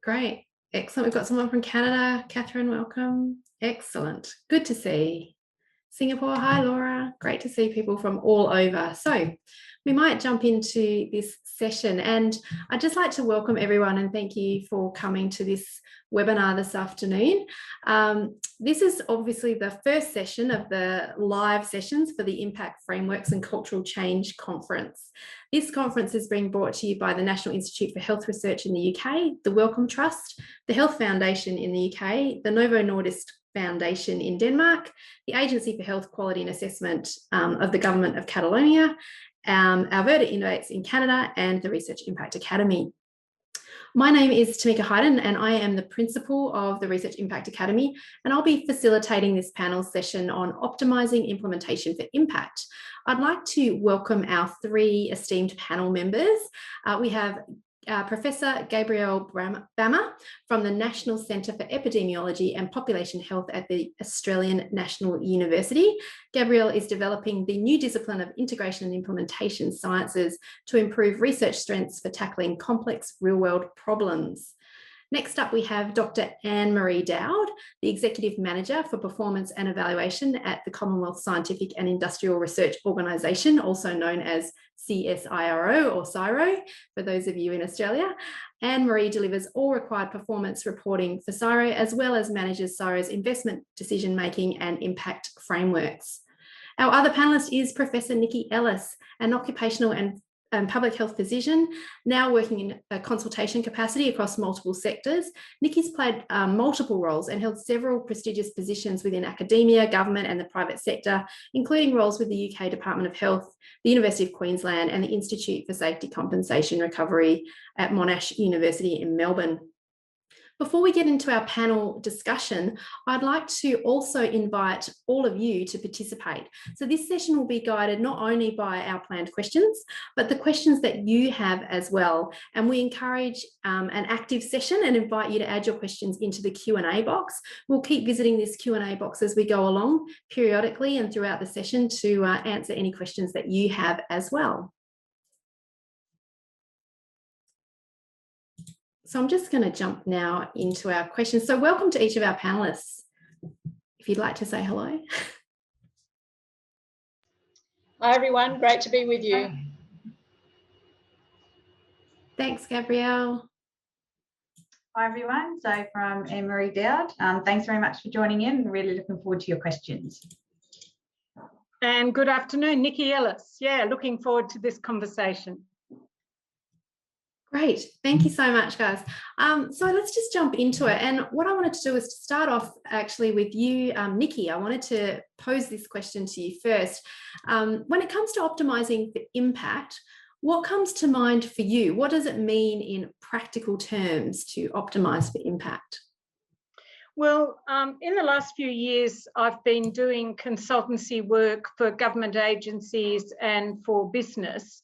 Great. Excellent. We've got someone from Canada. Catherine, welcome. Excellent. Good to see. Singapore, hi Laura. Great to see people from all over. So we might jump into this session, and I'd just like to welcome everyone and thank you for coming to this webinar this afternoon. This is obviously the first session of the live sessions for the Impact Frameworks and Cultural Change Conference. This conference is being brought to you by the National Institute for Health Research in the UK, the Wellcome Trust, the Health Foundation in the UK, the Novo Nordisk Foundation in Denmark, the Agency for Health Quality and Assessment of the Government of Catalonia, Alberta Innovates in Canada, and the Research Impact Academy. My name is Tamika Heiden, and I am the principal of the Research Impact Academy, and I'll be facilitating this panel session on optimising implementation for impact. I'd like to welcome our three esteemed panel members. We have Professor Gabriele Bammer from the National Centre for Epidemiology and Population Health at the Australian National University. Gabriele is developing the new discipline of integration and implementation sciences to improve research strengths for tackling complex real-world problems. Next up, we have Dr. Anne-Maree Dowd, the Executive Manager for Performance and Evaluation at the Commonwealth Scientific and Industrial Research Organisation, also known as CSIRO or CSIRO, for those of you in Australia. Anne-Maree delivers all required performance reporting for CSIRO, as well as manages CSIRO's investment decision-making and impact frameworks. Our other panellist is Professor Niki Ellis, an occupational and public health physician, now working in a consultation capacity across multiple sectors. Niki's played multiple roles and held several prestigious positions within academia, government and the private sector, including roles with the UK Department of Health, the University of Queensland and the Institute for Safety Compensation Recovery at Monash University in Melbourne. Before we get into our panel discussion, I'd like to also invite all of you to participate. So this session will be guided not only by our planned questions, but the questions that you have as well. And we encourage an active session and invite you to add your questions into the Q&A box. We'll keep visiting this Q&A box as we go along periodically and throughout the session to answer any questions that you have as well. So I'm just going to jump now into our questions. So welcome to each of our panelists. If you'd like to say hello. Hi everyone, great to be with you. Thanks, Gabriele. Hi everyone, so from Anne-Maree Dowd. Thanks very much for joining in. Really looking forward to your questions. And good afternoon, Niki Ellis. Yeah, looking forward to this conversation. Great, thank you so much, guys. So let's just jump into it. And what I wanted to do is to start off actually with you, Niki. I wanted to pose this question to you first. When it comes to optimising for impact, what comes to mind for you? What does it mean in practical terms to optimise for impact? Well, in the last few years, I've been doing consultancy work for government agencies and for business.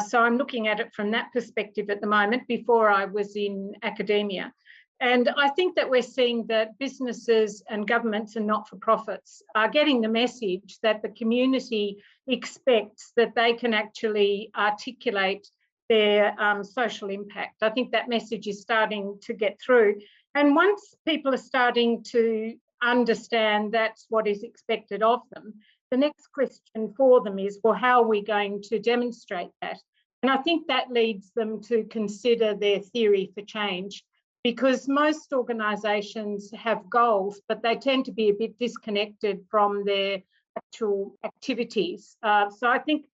So I'm looking at it from that perspective at the moment. Before I was in academia. And I think that we're seeing that businesses and governments and not-for-profits are getting the message that the community expects that they can actually articulate their social impact. I think that message is starting to get through. And once people are starting to understand that's what is expected of them, the next question for them is, well, how are we going to demonstrate that? And I think that leads them to consider their theory for change, because most organisations have goals, but they tend to be a bit disconnected from their actual activities. So I think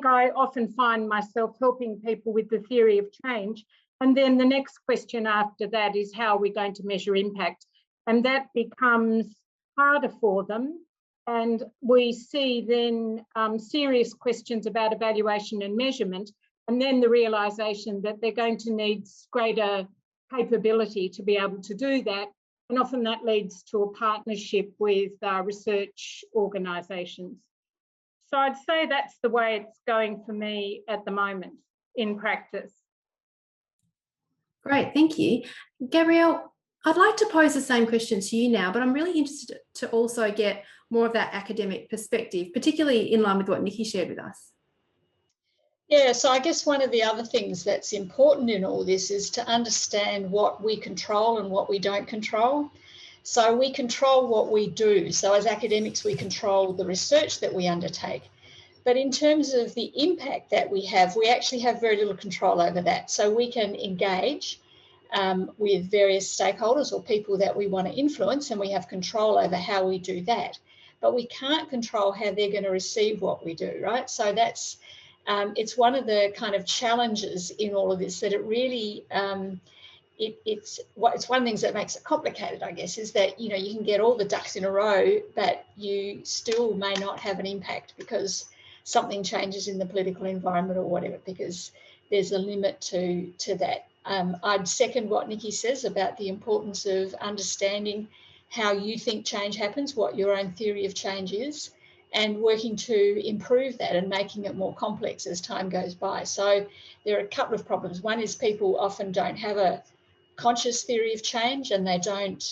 I often find myself helping people with the theory of change. And then the next question after that is, how are we going to measure impact? And that becomes harder for them. And we see then serious questions about evaluation and measurement, and then the realisation that they're going to need greater capability to be able to do that. And often that leads to a partnership with research organisations. So I'd say that's the way it's going for me at the moment in practice. Great, thank you. Gabriele, I'd like to pose the same question to you now, but I'm really interested to also get more of that academic perspective, particularly in line with what Niki shared with us. Yeah, so I guess one of the other things that's important in all this is to understand what we control and what we don't control. So we control what we do. So as academics, we control the research that we undertake. But in terms of the impact that we actually have very little control over that. So we can engage with various stakeholders or people that we want to influence, and we have control over how we do that. But we can't control how they're going to receive what we do, right? So that's it's one of the kind of challenges in all of this, that it really it's one of the things that makes it complicated, I guess, is that, you know, you can get all the ducks in a row, but you still may not have an impact because something changes in the political environment or whatever, because there's a limit to that. I'd second what Niki says about the importance of understanding how you think change happens, what your own theory of change is, and working to improve that and making it more complex as time goes by. So there are a couple of problems. One is people often don't have a conscious theory of change, and they don't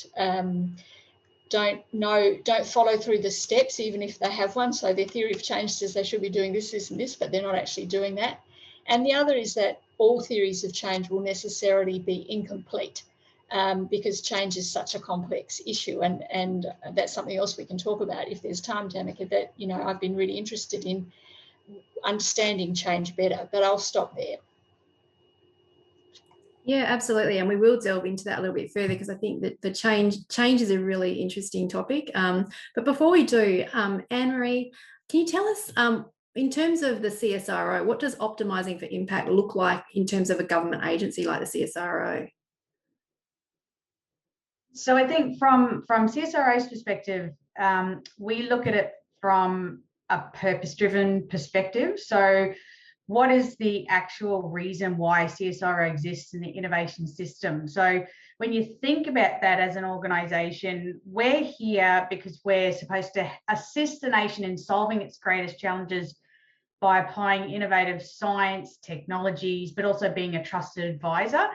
follow through the steps, even if they have one. So their theory of change says they should be doing this, this, and this, but they're not actually doing that. And the other is that all theories of change will necessarily be incomplete, because change is such a complex issue, and that's something else we can talk about if there's time, Tamika, that, you know, I've been really interested in understanding change better, but I'll stop there. Yeah, absolutely. And we will delve into that a little bit further, because I think that the change is a really interesting topic. But before we do, Anne-Maree, can you tell us, in terms of the CSIRO, what does optimising for impact look like in terms of a government agency like the CSIRO? So I think from CSIRO's perspective, we look at it from a purpose-driven perspective. So what is the actual reason why CSIRO exists in the innovation system? So when you think about that as an organisation, we're here because we're supposed to assist the nation in solving its greatest challenges by applying innovative science, technologies, but also being a trusted advisor.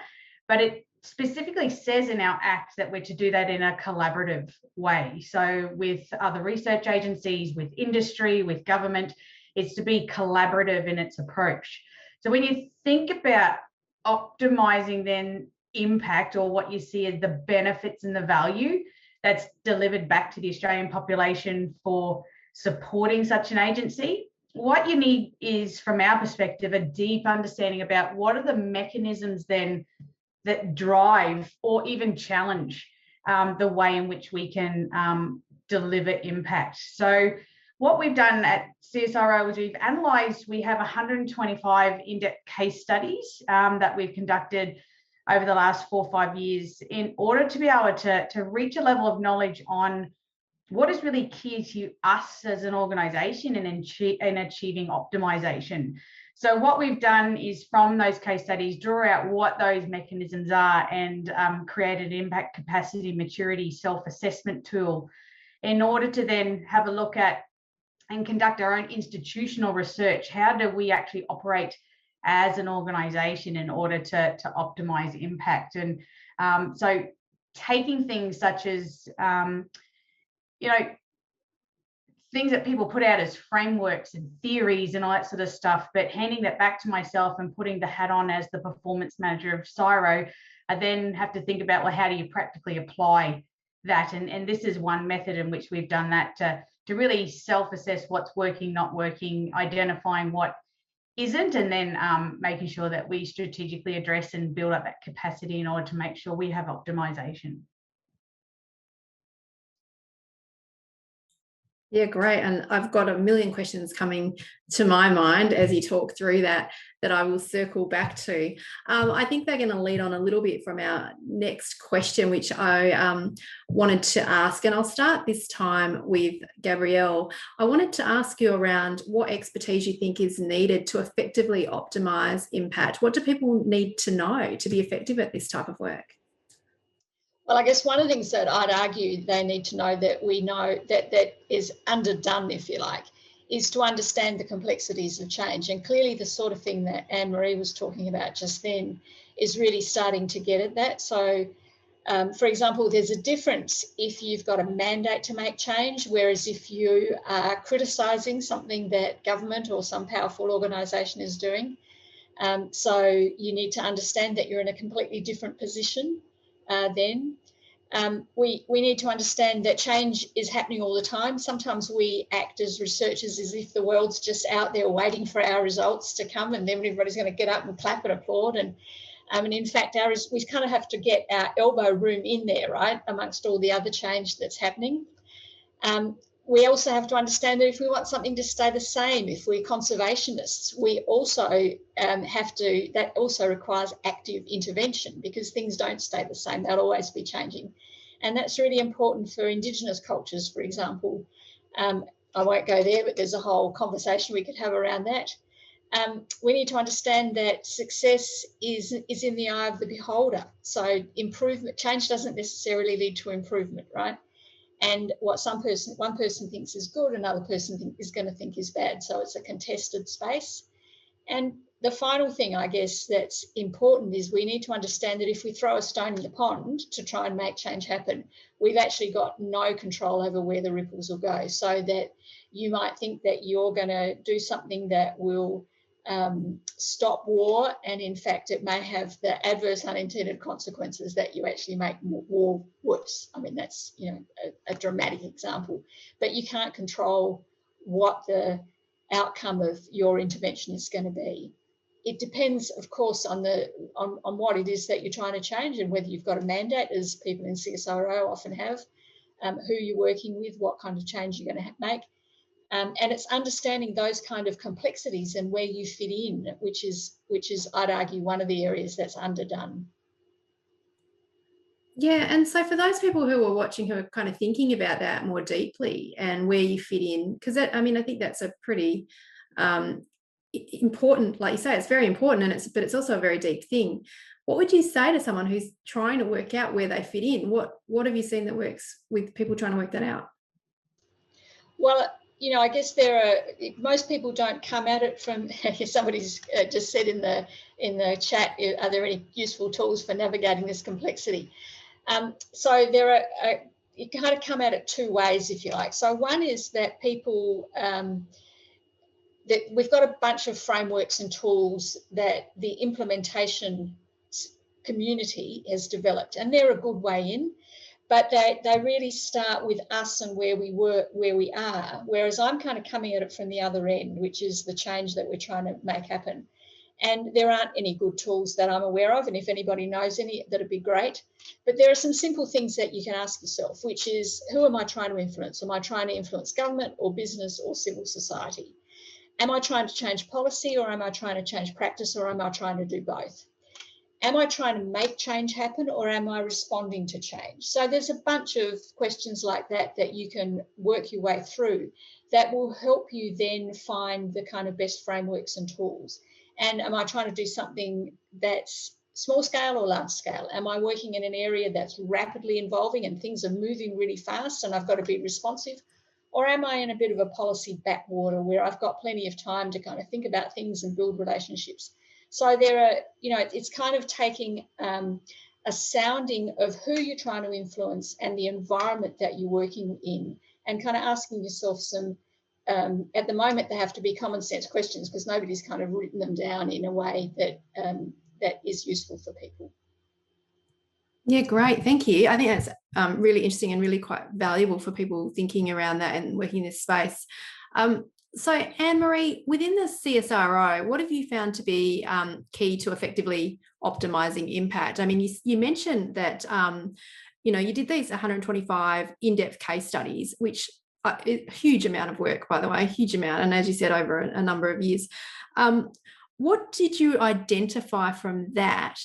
But it specifically says in our act that we're to do that in a collaborative way. So with other research agencies, with industry, with government, it's to be collaborative in its approach. So when you think about optimising then impact, or what you see as the benefits and the value that's delivered back to the Australian population for supporting such an agency, what you need is, from our perspective, a deep understanding about what are the mechanisms then that drive or even challenge the way in which we can deliver impact. So what we've done at CSIRO is we've analysed, we have 125 in-depth case studies that we've conducted over the last 4 or 5 years in order to be able to reach a level of knowledge on what is really key to us as an organisation in achieving optimisation. So what we've done is, from those case studies, draw out what those mechanisms are and create an impact capacity maturity self-assessment tool in order to then have a look at and conduct our own institutional research. How do we actually operate as an organisation in order to optimise impact? And so taking things such as, you know, things that people put out as frameworks and theories and all that sort of stuff, but handing that back to myself and putting the hat on as the performance manager of CSIRO, I then have to think about, well, how do you practically apply that? And this is one method in which we've done that to really self-assess what's working, not working, identifying what isn't, and then making sure that we strategically address and build up that capacity in order to make sure we have optimization. Yeah, great. And I've got a million questions coming to my mind as you talk through that I will circle back to. I think they're going to lead on a little bit from our next question, which I wanted to ask. And I'll start this time with Gabriele. I wanted to ask you around what expertise you think is needed to effectively optimise impact. What do people need to know to be effective at this type of work? Well, I guess one of the things that I'd argue they need to know, that we know that is underdone, if you like, is to understand the complexities of change. And clearly the sort of thing that Anne-Maree was talking about just then is really starting to get at that. So For example, there's a difference if you've got a mandate to make change, whereas if you are criticising something that government or some powerful organisation is doing. So you need to understand that you're in a completely different position then. We need to understand that change is happening all the time. Sometimes we act as researchers as if the world's just out there waiting for our results to come, and then everybody's going to get up and clap and applaud. And in fact, we kind of have to get our elbow room in there, right, amongst all the other change that's happening. We also have to understand that if we want something to stay the same, if we're conservationists, we also that also requires active intervention, because things don't stay the same. They'll always be changing. And that's really important for Indigenous cultures, for example. I won't go there, but there's a whole conversation we could have around that. We need to understand that success is in the eye of the beholder. So change doesn't necessarily lead to improvement, right? And what one person thinks is good, another person is going to think is bad. So it's a contested space. And the final thing, I guess, that's important is we need to understand that if we throw a stone in the pond to try and make change happen, we've actually got no control over where the ripples will go. So that you might think that you're going to do something that will stop war, and in fact it may have the adverse unintended consequences that you actually make war worse. I mean, that's, you know, a dramatic example, but you can't control what the outcome of your intervention is going to be. It depends, of course, on what it is that you're trying to change, and whether you've got a mandate, as people in CSIRO often have, who you're working with, what kind of change you're going to make. And it's understanding those kind of complexities and where you fit in, which is, I'd argue, one of the areas that's underdone. Yeah, and so for those people who are watching who are kind of thinking about that more deeply and where you fit in, because I think that's a pretty important, like you say, it's very important, but it's also a very deep thing. What would you say to someone who's trying to work out where they fit in? What have you seen that works with people trying to work that out? Well, you know, I guess most people don't come at it from, somebody's just said in the chat, are there any useful tools for navigating this complexity? So you kind of come at it two ways, if you like. So one is that people, that we've got a bunch of frameworks and tools that the implementation community has developed, and they're a good way in. But they really start with us and where we are, whereas I'm kind of coming at it from the other end, which is the change that we're trying to make happen. And there aren't any good tools that I'm aware of, and if anybody knows any, that'd be great. But there are some simple things that you can ask yourself, which is, who am I trying to influence? Am I trying to influence government or business or civil society? Am I trying to change policy, or am I trying to change practice, or am I trying to do both? Am I trying to make change happen, or am I responding to change? So there's a bunch of questions like that you can work your way through that will help you then find the kind of best frameworks and tools. And am I trying to do something that's small scale or large scale? Am I working in an area that's rapidly evolving and things are moving really fast and I've got to be responsive? Or am I in a bit of a policy backwater where I've got plenty of time to kind of think about things and build relationships? So it's kind of taking a sounding of who you're trying to influence and the environment that you're working in, and kind of asking yourself some, at the moment, they have to be common sense questions because nobody's kind of written them down in a way that is useful for people. Yeah, great. Thank you. I think that's really interesting and really quite valuable for people thinking around that and working in this space. So Anne-Maree, within the CSIRO, what have you found to be key to effectively optimising impact? I mean, you mentioned that, you did these 125 in-depth case studies, which are a huge amount of work, by the way, a huge amount. And as you said, over a number of years. What did you identify from that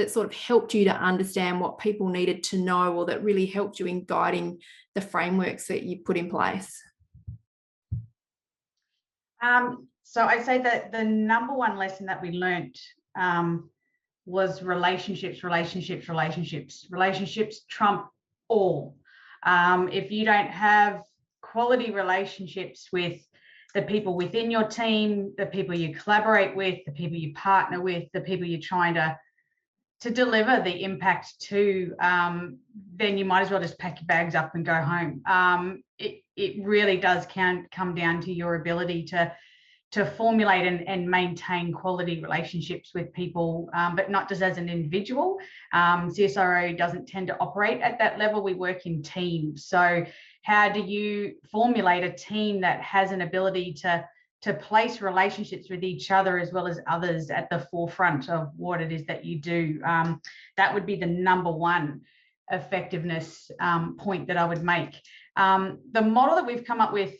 sort of helped you to understand what people needed to know, or that really helped you in guiding the frameworks that you put in place? So I'd say that the number one lesson that we learnt was relationships. Relationships trump all. If you don't have quality relationships with the people within your team, the people you collaborate with, the people you partner with, the people you're trying to deliver the impact to, then you might as well just pack your bags up and go home. It really does come down to your ability to formulate and maintain quality relationships with people, but not just as an individual. CSIRO doesn't tend to operate at that level. We work in teams. So how do you formulate a team that has an ability to place relationships with each other as well as others at the forefront of what it is that you do? That would be the number one effectiveness point that I would make. The model that we've come up with,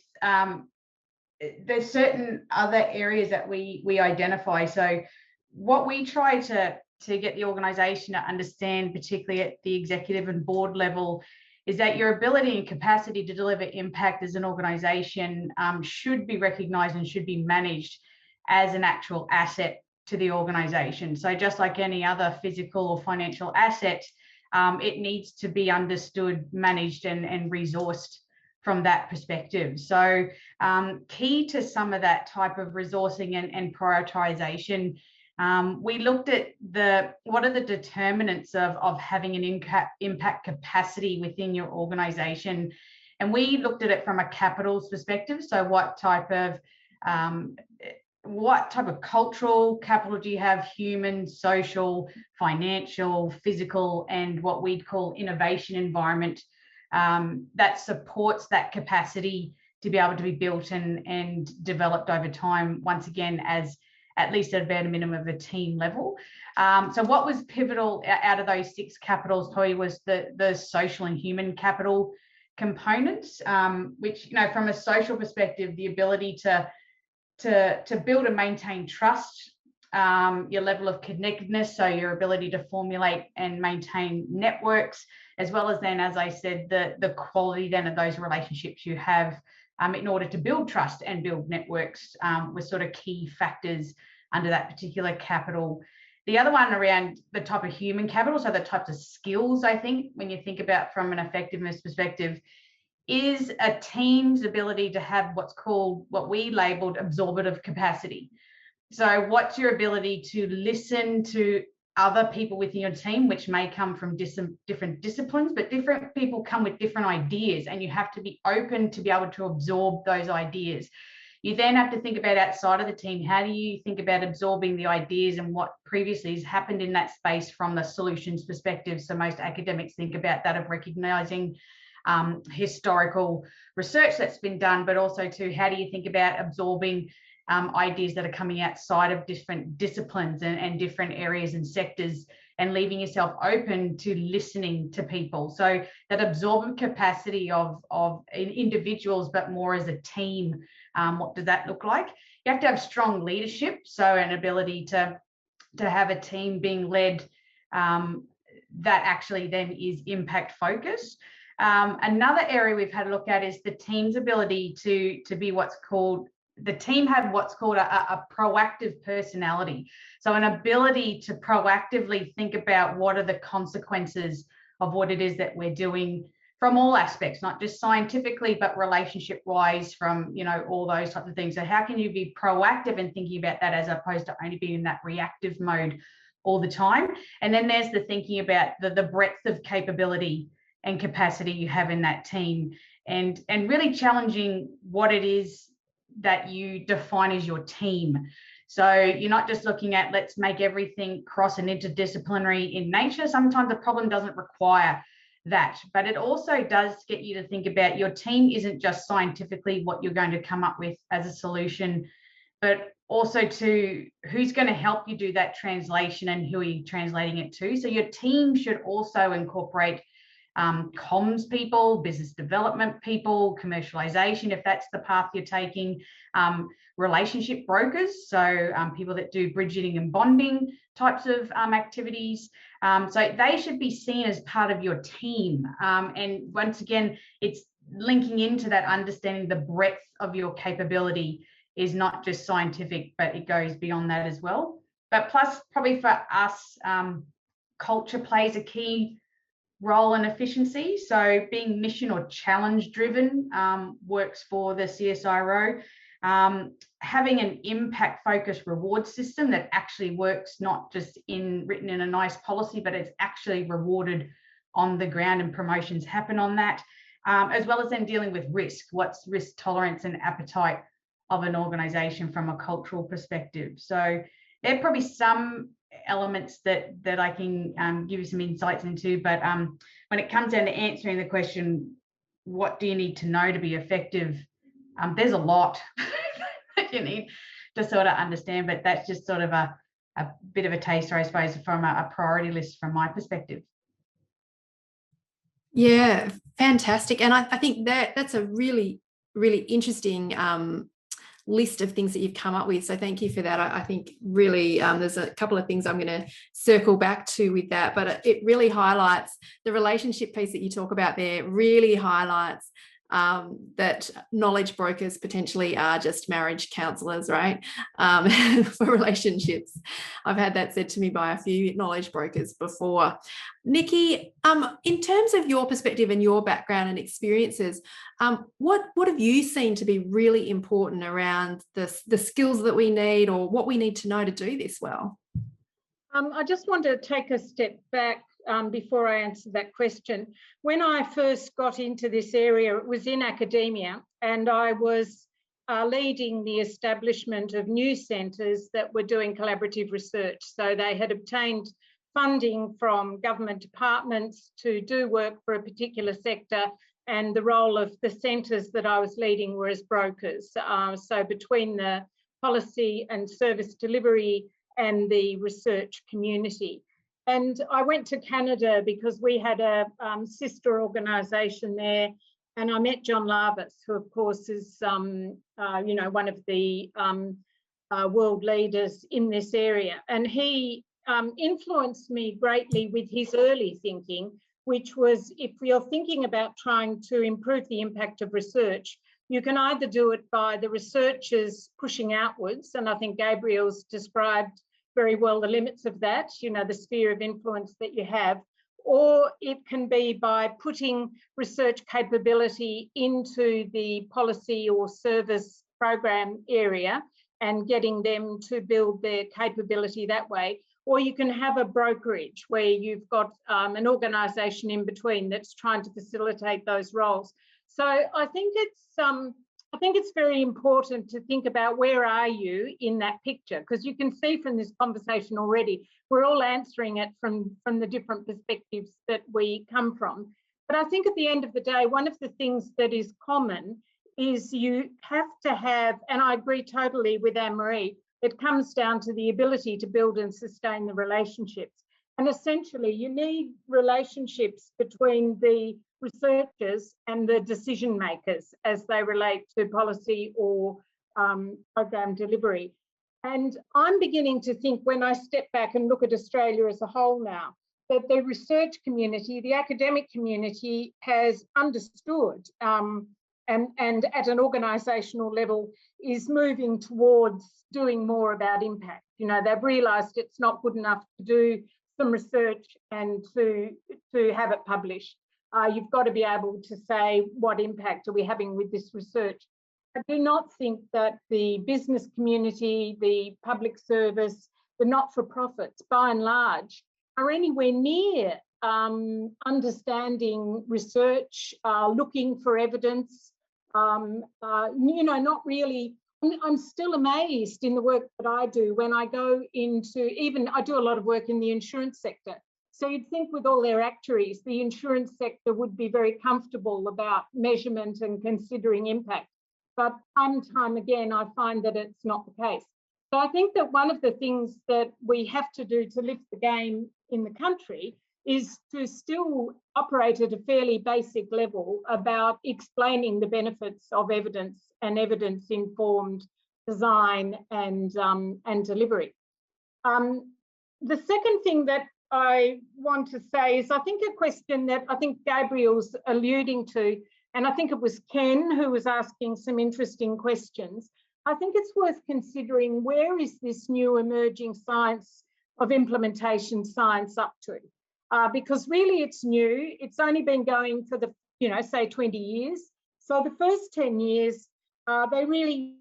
there's certain other areas that we identify. So what we try to get the organisation to understand, particularly at the executive and board level, is that your ability and capacity to deliver impact as an organisation should be recognised and should be managed as an actual asset to the organisation. So just like any other physical or financial asset, it needs to be understood, managed and resourced from that perspective. So key to some of that type of resourcing and prioritisation, we looked at what are the determinants of having an impact capacity within your organisation, and we looked at it from a capitals perspective. So what type of cultural capital do you have? Human, social, financial, physical, and what we'd call innovation environment that supports that capacity to be able to be built and developed over time, once again, as at least at about a minimum of a team level. So what was pivotal out of those 6 capitals probably was the social and human capital components, which, you know, from a social perspective, the ability to build and maintain trust, your level of connectedness, so your ability to formulate and maintain networks, as well as then, as I said, the quality then of those relationships you have in order to build trust and build networks were sort of key factors under that particular capital. The other one around the type of human capital, so the types of skills, I think, when you think about from an effectiveness perspective, is a team's ability to have what's called, what we labeled absorptive capacity. So what's your ability to listen to other people within your team, which may come from different disciplines, but different people come with different ideas, and you have to be open to be able to absorb those ideas. You then have to think about outside of the team, how do you think about absorbing the ideas and what previously has happened in that space from the solutions perspective? So most academics think about that of recognising historical research that's been done, but also to how do you think about absorbing ideas that are coming outside of different disciplines and different areas and sectors, and leaving yourself open to listening to people. So that absorbent capacity of individuals, but more as a team, what does that look like? You have to have strong leadership, so an ability to have a team being led that actually then is impact focused. Another area we've had a look at is the team's ability to be what's called, the team had what's called a proactive personality. So an ability to proactively think about what are the consequences of what it is that we're doing from all aspects, not just scientifically, but relationship wise, from, you know, all those types of things. So how can you be proactive in thinking about that as opposed to only being in that reactive mode all the time? And then there's the thinking about the breadth of capability and capacity you have in that team, and really challenging what it is that you define as your team. So you're not just looking at let's make everything cross and interdisciplinary in nature. Sometimes the problem doesn't require that, but it also does get you to think about your team isn't just scientifically what you're going to come up with as a solution, but also to who's going to help you do that translation and who are you translating it to. So your team should also incorporate comms people, business development people, commercialization, if that's the path you're taking, relationship brokers, so people that do bridging and bonding types of activities. So they should be seen as part of your team. And once again, it's linking into that understanding the breadth of your capability is not just scientific, but it goes beyond that as well. But plus, probably for us, culture plays a key role in efficiency. So being mission or challenge driven works for the CSIRO. having an impact-focused reward system that actually works, not just written in a nice policy, but it's actually rewarded on the ground and promotions happen on that, as well as then dealing with risk. What's risk tolerance and appetite of an organisation from a cultural perspective? So there are probably some elements that I can give you some insights into, but when it comes down to answering the question, what do you need to know to be effective? There's a lot that you need to sort of understand, but that's just sort of a bit of a taster, I suppose, from a priority list from my perspective. Yeah, fantastic. And I think that's a really, really interesting list of things that you've come up with. So thank you for that. I think really there's a couple of things I'm going to circle back to with that, but it really highlights the relationship piece that you talk about there, really highlights that knowledge brokers potentially are just marriage counsellors, right? For relationships. I've had that said to me by a few knowledge brokers before. Niki, in terms of your perspective and your background and experiences, what have you seen to be really important around the skills that we need, or what we need to know to do this well? I just want to take a step back before I answer that question. When I first got into this area, it was in academia, and I was leading the establishment of new centres that were doing collaborative research. So they had obtained funding from government departments to do work for a particular sector, and the role of the centres that I was leading were as brokers. So between the policy and service delivery and the research community. And I went to Canada because we had a sister organisation there, and I met John Larvis, who of course is one of the world leaders in this area. And he influenced me greatly with his early thinking, which was, if you're thinking about trying to improve the impact of research, you can either do it by the researchers pushing outwards, and I think Gabrielle's described very well the limits of that, the sphere of influence that you have, or it can be by putting research capability into the policy or service program area and getting them to build their capability that way. Or you can have a brokerage where you've got an organisation in between that's trying to facilitate those roles. So I think it's very important to think about where are you in that picture, because you can see from this conversation already, we're all answering it from the different perspectives that we come from. But I think at the end of the day, one of the things that is common is you have to have, and I agree totally with Anne-Maree, it comes down to the ability to build and sustain the relationships. And essentially, you need relationships between the researchers and the decision makers as they relate to policy or program delivery. And I'm beginning to think, when I step back and look at Australia as a whole now, that the research community, the academic community, has understood and at an organisational level is moving towards doing more about impact. They've realised it's not good enough to do some research and to have it published. You've got to be able to say, what impact are we having with this research? I do not think that the business community, the public service, the not-for-profits, by and large, are anywhere near understanding research, looking for evidence, not really. I'm still amazed in the work that I do when I go into, I do a lot of work in the insurance sector. So you'd think with all their actuaries, the insurance sector would be very comfortable about measurement and considering impact. But time and time again, I find that it's not the case. So I think that one of the things that we have to do to lift the game in the country is to still operate at a fairly basic level about explaining the benefits of evidence and evidence-informed design and delivery. The second thing that I want to say is, I think a question that I think Gabrielle's alluding to, and I think it was Ken who was asking some interesting questions. I think it's worth considering, where is this new emerging science of implementation science up to? Because really it's new. It's only been going for the, say 20 years. So the first 10 years, they really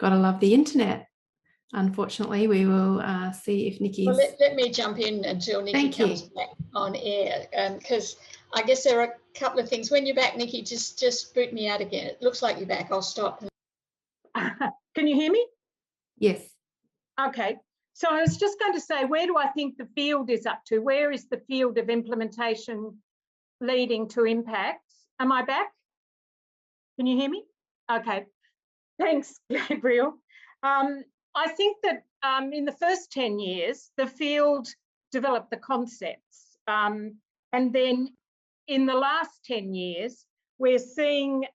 Gotta love the internet. Unfortunately, we will see if Niki's... Well, let me jump in until Niki comes back on air, because I guess there are a couple of things. When you're back, Niki, just boot me out again. It looks like you're back. I'll stop. Can you hear me? Yes. Okay. So I was just going to say, where do I think the field is up to? Where is the field of implementation leading to impacts? Am I back? Can you hear me? Okay. Thanks, Gabrielle. I think that in the first 10 years, the field developed the concepts. And then in the last 10 years, we're seeing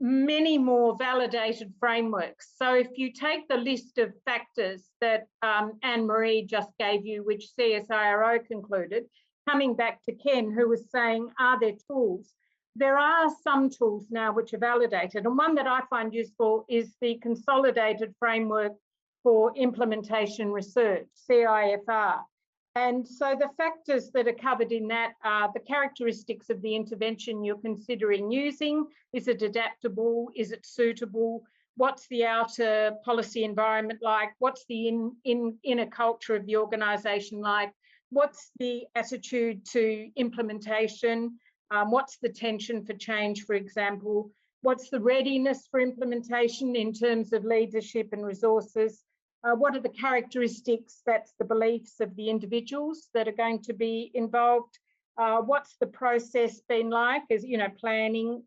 many more validated frameworks. So if you take the list of factors that Anne-Maree just gave you, which CSIRO concluded, coming back to Ken, who was saying, are there tools? There are some tools now which are validated, and one that I find useful is the Consolidated Framework for Implementation Research, CIFR. And so the factors that are covered in that are the characteristics of the intervention you're considering using. Is it adaptable? Is it suitable? What's the outer policy environment like? What's the inner culture of the organisation like? What's the attitude to implementation? What's the tension for change, for example? What's the readiness for implementation in terms of leadership and resources? What are the characteristics, that's the beliefs of the individuals that are going to be involved? What's the process been like, as you know, planning,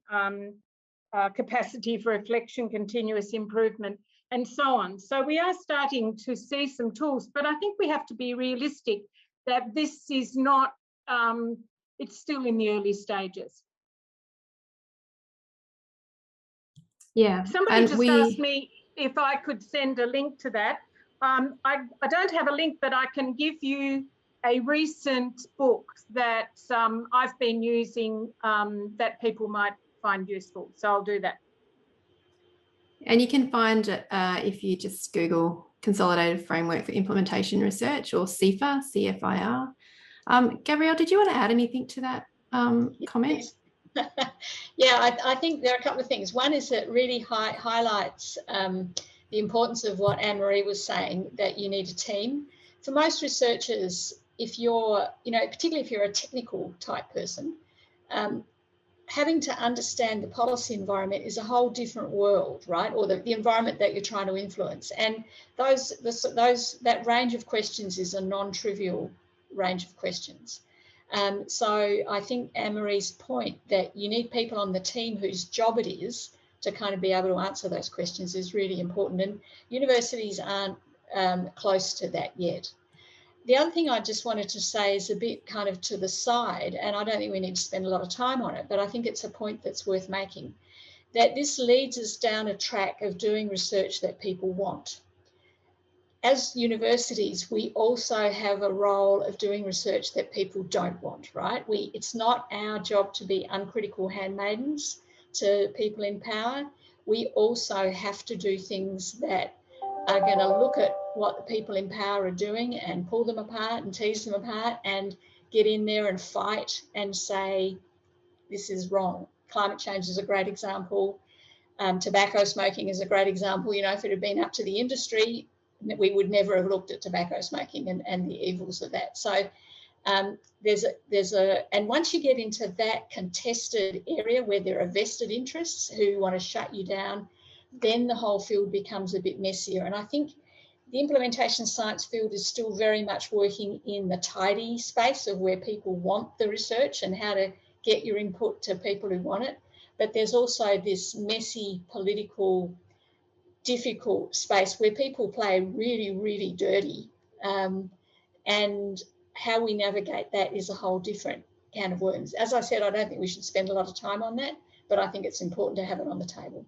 capacity for reflection, continuous improvement, and so on. So we are starting to see some tools, but I think we have to be realistic that this is not, it's still in the early stages. Yeah. Somebody just asked me if I could send a link to that. I don't have a link, but I can give you a recent book that I've been using that people might find useful. So I'll do that. And you can find it if you just Google Consolidated Framework for Implementation Research, or CIFR, CFIR. Gabrielle, did you want to add anything to that comment? Yeah, I think there are a couple of things. One is that really highlights the importance of what Anne-Maree was saying, that you need a team. For most researchers, if you're, particularly if you're a technical type person, having to understand the policy environment is a whole different world, right? Or the environment that you're trying to influence. And that range of questions is a non-trivial range of questions. So I think Anne-Maree's point that you need people on the team whose job it is to kind of be able to answer those questions is really important. And universities aren't close to that yet. The other thing I just wanted to say is a bit kind of to the side, and I don't think we need to spend a lot of time on it, but I think it's a point that's worth making, that this leads us down a track of doing research that people want. As universities, we also have a role of doing research that people don't want, right? It's not our job to be uncritical handmaidens to people in power. We also have to do things that are going to look at what the people in power are doing and pull them apart and tease them apart and get in there and fight and say, this is wrong. Climate change is a great example. Tobacco smoking is a great example. If it had been up to the industry, we would never have looked at tobacco smoking and the evils of that. So and once you get into that contested area where there are vested interests who want to shut you down, then the whole field becomes a bit messier. And I think the implementation science field is still very much working in the tidy space of where people want the research and how to get your input to people who want it. But there's also this messy, political, difficult space where people play really, really dirty. And how we navigate that is a whole different can of worms. As I said, I don't think we should spend a lot of time on that, but I think it's important to have it on the table.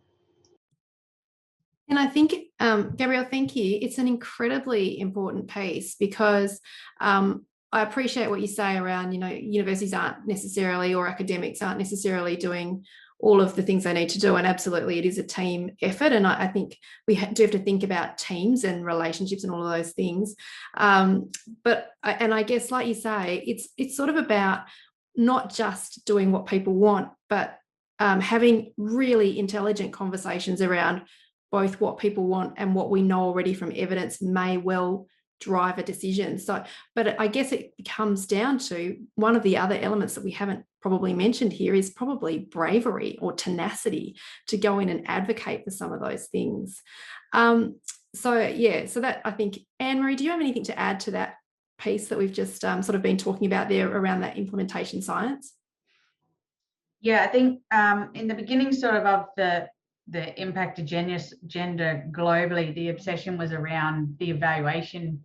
And I think, Gabrielle, thank you. It's an incredibly important piece because I appreciate what you say around, universities aren't necessarily, or academics aren't necessarily doing all of the things they need to do. And absolutely, it is a team effort. And I think we do have to think about teams and relationships and all of those things. But I guess, like you say, it's sort of about not just doing what people want, but having really intelligent conversations around both what people want and what we know already from evidence may well drive a decision. So, but I guess it comes down to one of the other elements that we haven't probably mentioned here is probably bravery or tenacity to go in and advocate for some of those things. So that, I think, Anne-Maree, do you have anything to add to that piece that we've just sort of been talking about there around that implementation science? Yeah, I think in the beginning sort of the impact of gender globally, the obsession was around the evaluation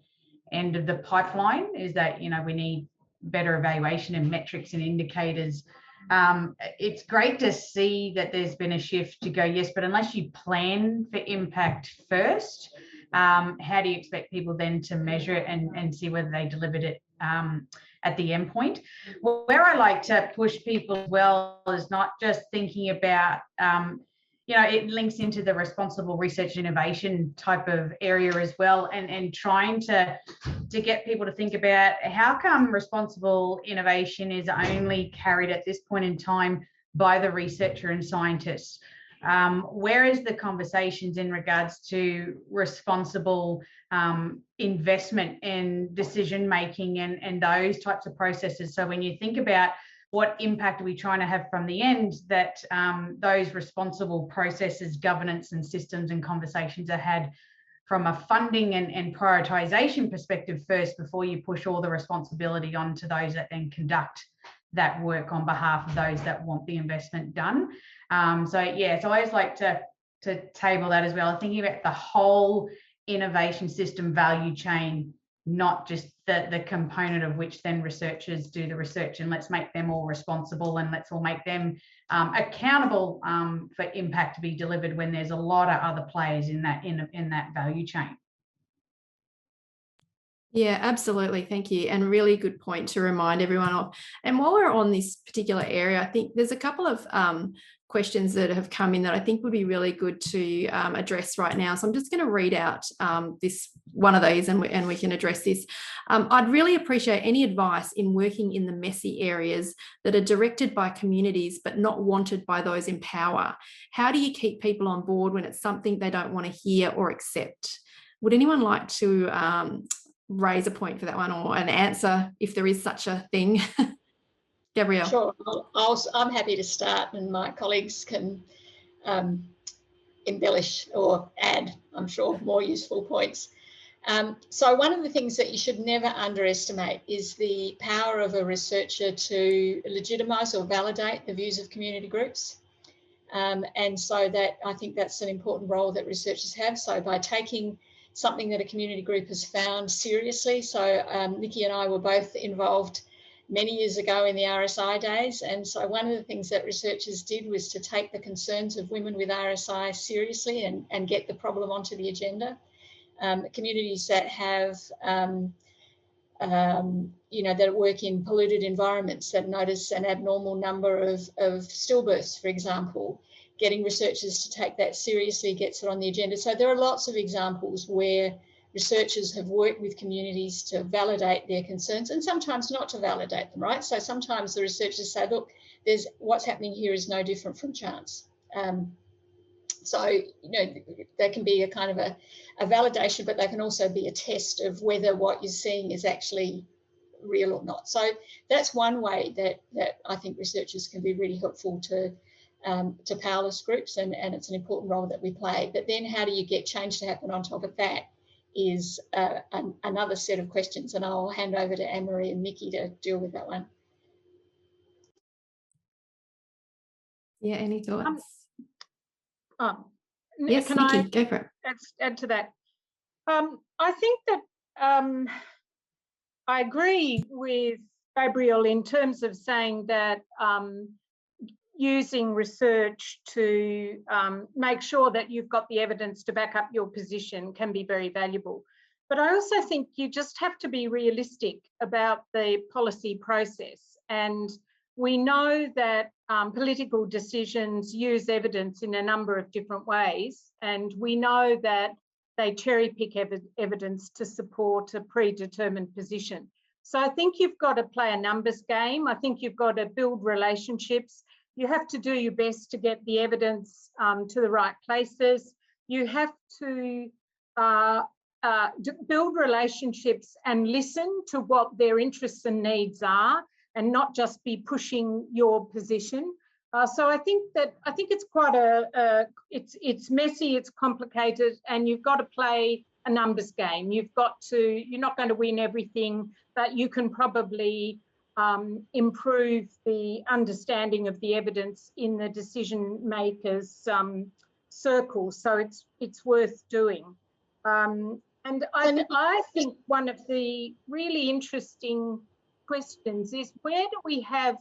end of the pipeline, is that, you know, we need better evaluation and metrics and indicators. It's great to see that there's been a shift to go, yes, but unless you plan for impact first, how do you expect people then to measure it and see whether they delivered it at the end point? Where I like to push people as well is not just thinking about, you know, it links into the responsible research innovation type of area as well, and trying to get people to think about how come responsible innovation is only carried at this point in time by the researcher and scientists. Where is the conversations in regards to responsible investment in decision making and those types of processes? So when you think about what impact are we trying to have from the end, that those responsible processes, governance and systems and conversations are had from a funding and prioritization perspective first, before you push all the responsibility onto those that then conduct that work on behalf of those that want the investment done. So I always like to table that as well, thinking about the whole innovation system value chain, not just the component of which then researchers do the research, and let's make them all responsible and let's all make them accountable for impact to be delivered, when there's a lot of other players in that value chain. Yeah, absolutely. Thank you. And really good point to remind everyone of. And while we're on this particular area, I think there's a couple of questions that have come in that I think would be really good to address right now. So I'm just going to read out this one of these, and we can address this. I'd really appreciate any advice in working in the messy areas that are directed by communities but not wanted by those in power. How do you keep people on board when it's something they don't want to hear or accept? Would anyone like to raise a point for that one, or an answer if there is such a thing? Gabrielle. Sure, I'm happy to start, and my colleagues can embellish or add, I'm sure, more useful points. So one of the things that you should never underestimate is the power of a researcher to legitimise or validate the views of community groups. And so that, I think that's an important role that researchers have. So by taking something that a community group has found seriously. So Niki and I were both involved many years ago in the RSI days. And so one of the things that researchers did was to take the concerns of women with RSI seriously and get the problem onto the agenda. Communities that have, that work in polluted environments, that notice an abnormal number of stillbirths, for example, getting researchers to take that seriously gets it on the agenda. So there are lots of examples where researchers have worked with communities to validate their concerns, and sometimes not to validate them, right? So sometimes the researchers say, look, what's happening here is no different from chance. So, there can be a kind of a validation, but they can also be a test of whether what you're seeing is actually real or not. So that's one way that I think researchers can be really helpful to powerless groups, and it's an important role that we play. But then how do you get change to happen on top of that is another set of questions, and I'll hand over to Anne-Maree and Niki to deal with that one. Yeah, any thoughts? Yes, Niki, go for it. Add to that. I think that I agree with Gabrielle in terms of saying that using research to make sure that you've got the evidence to back up your position can be very valuable. But I also think you just have to be realistic about the policy process. And we know that political decisions use evidence in a number of different ways. And we know that they cherry pick evidence to support a predetermined position. So I think you've got to play a numbers game. I think you've got to build relationships. You have to do your best to get the evidence to the right places. You have to build relationships and listen to what their interests and needs are, and not just be pushing your position. So I think it's quite it's messy, it's complicated, and you've got to play a numbers game. You're not going to win everything, but you can probably improve the understanding of the evidence in the decision makers' circle. So it's worth doing. And I think one of the really interesting questions is, where do we have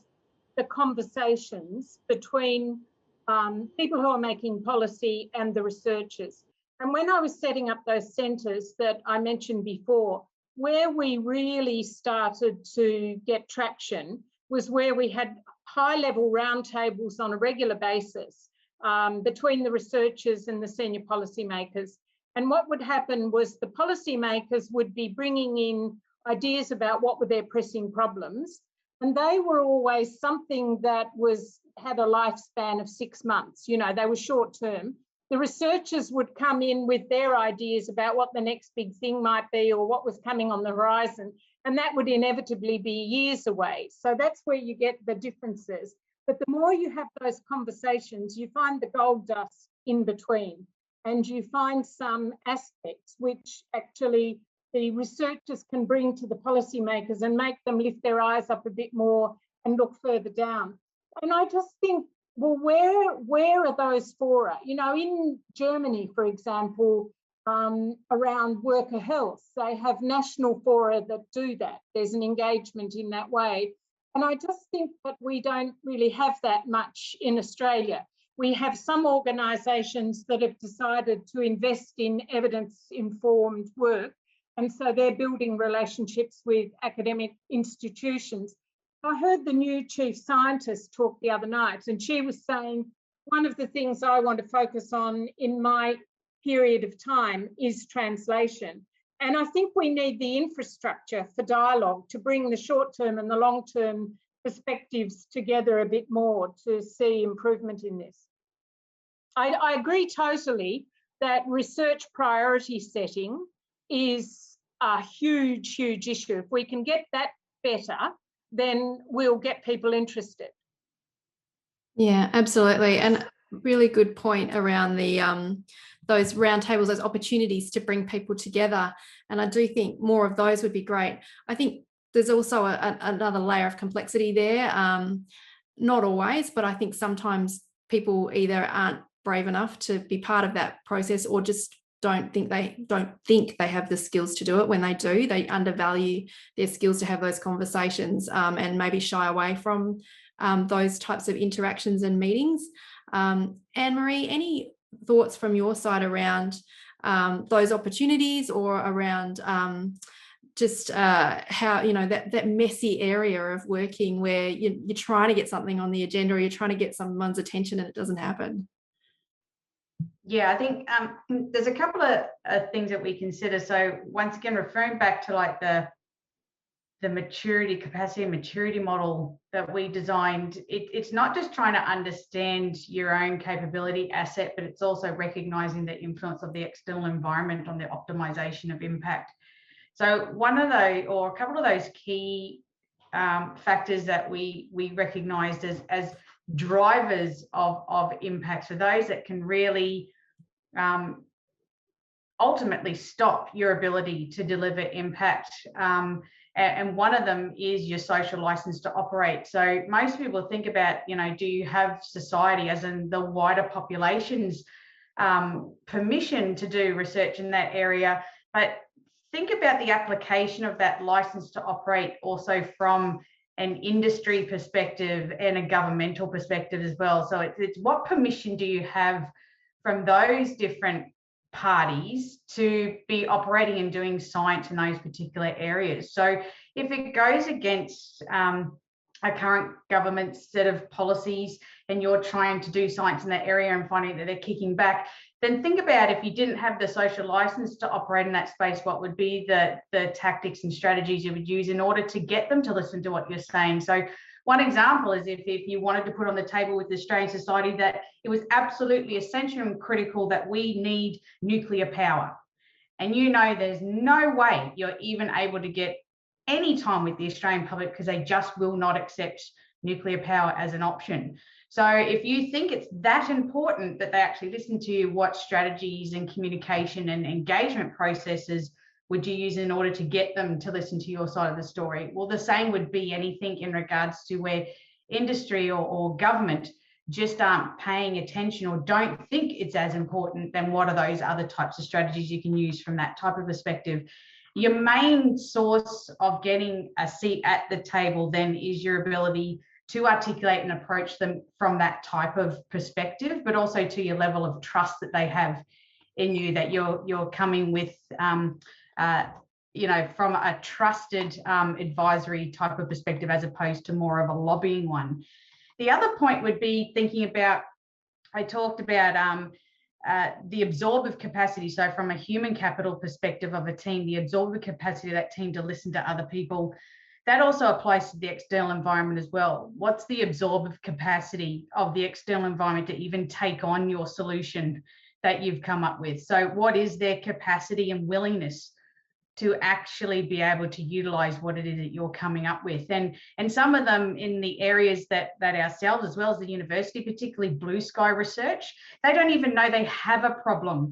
the conversations between people who are making policy and the researchers? And when I was setting up those centres that I mentioned before, where we really started to get traction was where we had high-level roundtables on a regular basis between the researchers and the senior policymakers. And what would happen was the policymakers would be bringing in ideas about what were their pressing problems, and they were always something that had a lifespan of 6 months. You know, they were short term. The researchers would come in with their ideas about what the next big thing might be or what was coming on the horizon, and that would inevitably be years away. So that's where you get the differences. But the more you have those conversations, you find the gold dust in between, and you find some aspects which actually the researchers can bring to the policymakers and make them lift their eyes up a bit more and look further down. And I just think, well, where are those fora? You know, in Germany, for example, around worker health, they have national fora that do that. There's an engagement in that way. And I just think that we don't really have that much in Australia. We have some organisations that have decided to invest in evidence-informed work, and so they're building relationships with academic institutions. I heard the new chief scientist talk the other night, and she was saying, one of the things I want to focus on in my period of time is translation. And I think we need the infrastructure for dialogue to bring the short-term and the long-term perspectives together a bit more to see improvement in this. I agree totally that research priority setting is a huge, huge issue. If we can get that better, then we'll get people interested. Yeah, absolutely. And really good point around the those roundtables, those opportunities to bring people together. And I do think more of those would be great. I think there's also another layer of complexity there. Not always, but I think sometimes people either aren't brave enough to be part of that process, or just don't think they have the skills to do it. When they do, they undervalue their skills to have those conversations, and maybe shy away from those types of interactions and meetings. Anne-Maree, any thoughts from your side around those opportunities, or around just how, you know, that messy area of working where you're trying to get something on the agenda, or you're trying to get someone's attention and it doesn't happen? Yeah, I think there's a couple of things that we consider. So once again, referring back to like the capacity and maturity model that we designed, it's not just trying to understand your own capability asset, but it's also recognizing the influence of the external environment on the optimization of impact. So one of those, or a couple of those key factors that we recognized as drivers of impact, so those that can really ultimately stop your ability to deliver impact. And one of them is your social license to operate. So most people think about, you know, do you have society, as in the wider population's permission to do research in that area? But think about the application of that license to operate also from an industry perspective and a governmental perspective as well. So it's what permission do you have from those different parties to be operating and doing science in those particular areas. So if it goes against a current government set of policies and you're trying to do science in that area and finding that they're kicking back, then think about, if you didn't have the social license to operate in that space, what would be the tactics and strategies you would use in order to get them to listen to what you're saying. So One example is if you wanted to put on the table with the Australian Society that it was absolutely essential and critical that we need nuclear power. And you know there's no way you're even able to get any time with the Australian public because they just will not accept nuclear power as an option. So if you think it's that important that they actually listen to you, what strategies and communication and engagement processes would you use in order to get them to listen to your side of the story? Well, the same would be anything in regards to where industry or government just aren't paying attention or don't think it's as important, then what are those other types of strategies you can use from that type of perspective? Your main source of getting a seat at the table then is your ability to articulate and approach them from that type of perspective, but also to your level of trust that they have in you, that you're coming with from a trusted advisory type of perspective as opposed to more of a lobbying one. The other point would be thinking about, I talked about the absorptive capacity. So from a human capital perspective of a team, the absorptive capacity of that team to listen to other people, that also applies to the external environment as well. What's the absorptive capacity of the external environment to even take on your solution that you've come up with? So what is their capacity and willingness to actually be able to utilize what it is that you're coming up with? And some of them in the areas that ourselves, as well as the university, particularly blue sky research, they don't even know they have a problem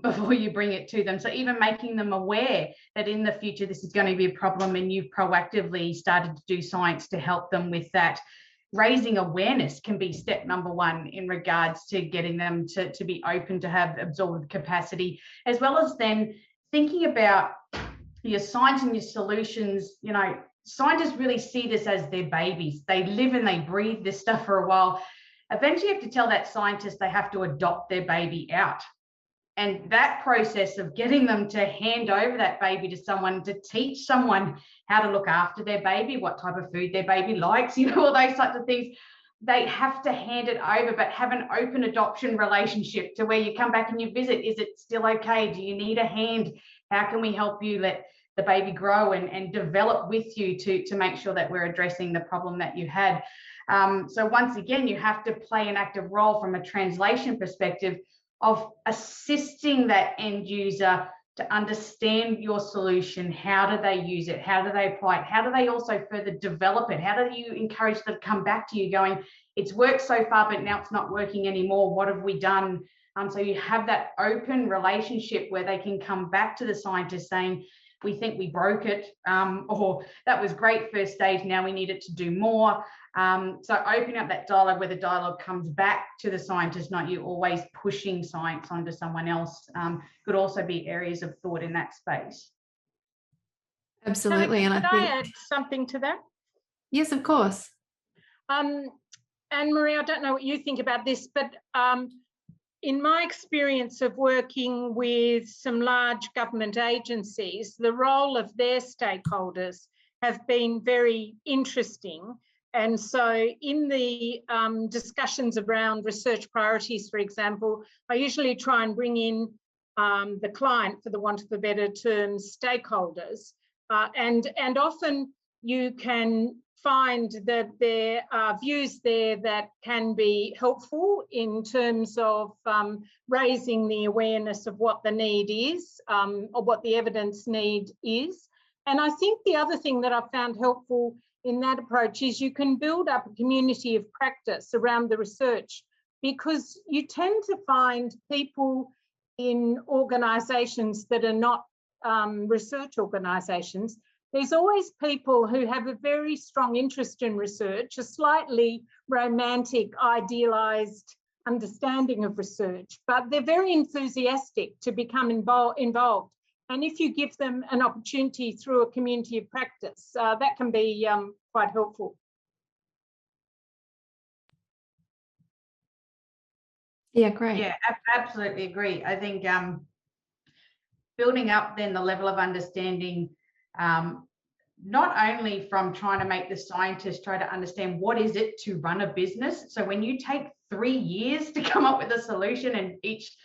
before you bring it to them. So even making them aware that in the future this is going to be a problem and you've proactively started to do science to help them with that. Raising awareness can be step number one in regards to getting them to be open to have absorptive capacity, as well as then thinking about your science and your solutions. You know, scientists really see this as their babies. They live and they breathe this stuff for a while. Eventually you have to tell that scientist they have to adopt their baby out. And that process of getting them to hand over that baby to someone, to teach someone how to look after their baby, what type of food their baby likes, all those types of things, they have to hand it over, but have an open adoption relationship to where you come back and you visit. Is it still okay? Do you need a hand? How can we help you let the baby grow and develop with you to make sure that we're addressing the problem that you had? So once again, you have to play an active role from a translation perspective of assisting that end user to understand your solution. How do they use it? How do they apply it? How do they also further develop it? How do you encourage them to come back to you going, it's worked so far, but now it's not working anymore. What have we done? So you have that open relationship where they can come back to the scientist saying, we think we broke it, or that was great first stage, now we need it to do more. So opening up that dialogue where the dialogue comes back to the scientist, not you always pushing science onto someone else, could also be areas of thought in that space. Absolutely. Can and I think I add something to that? Yes, of course. Anne-Maree, I don't know what you think about this, but in my experience of working with some large government agencies, the role of their stakeholders have been very interesting. And so in the discussions around research priorities, for example, I usually try and bring in the client, for the want of a better term, stakeholders. And often you can find that there are views there that can be helpful in terms of raising the awareness of what the need is, or what the evidence need is. And I think the other thing that I've found helpful in that approach is you can build up a community of practice around the research, because you tend to find people in organisations that are not research organisations. There's always people who have a very strong interest in research, a slightly romantic, idealised understanding of research, but they're very enthusiastic to become involved. And if you give them an opportunity through a community of practice, that can be quite helpful. Yeah, great. Yeah, absolutely agree. I think building up then the level of understanding, not only from trying to make the scientists try to understand what is it to run a business. So when you take 3 years to come up with a solution and each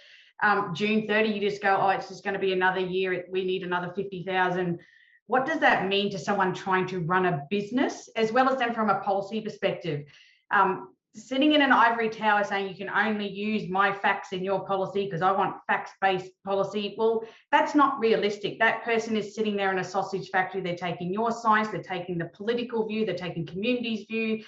June 30, you just go, oh, it's just going to be another year. We need another 50,000. what does that mean to someone trying to run a business, as well as then from a policy perspective? Sitting in an ivory tower saying you can only use my facts in your policy because I want facts-based policy, well, that's not realistic. That person is sitting there in a sausage factory. They're taking your science, they're taking the political view, they're taking community's view,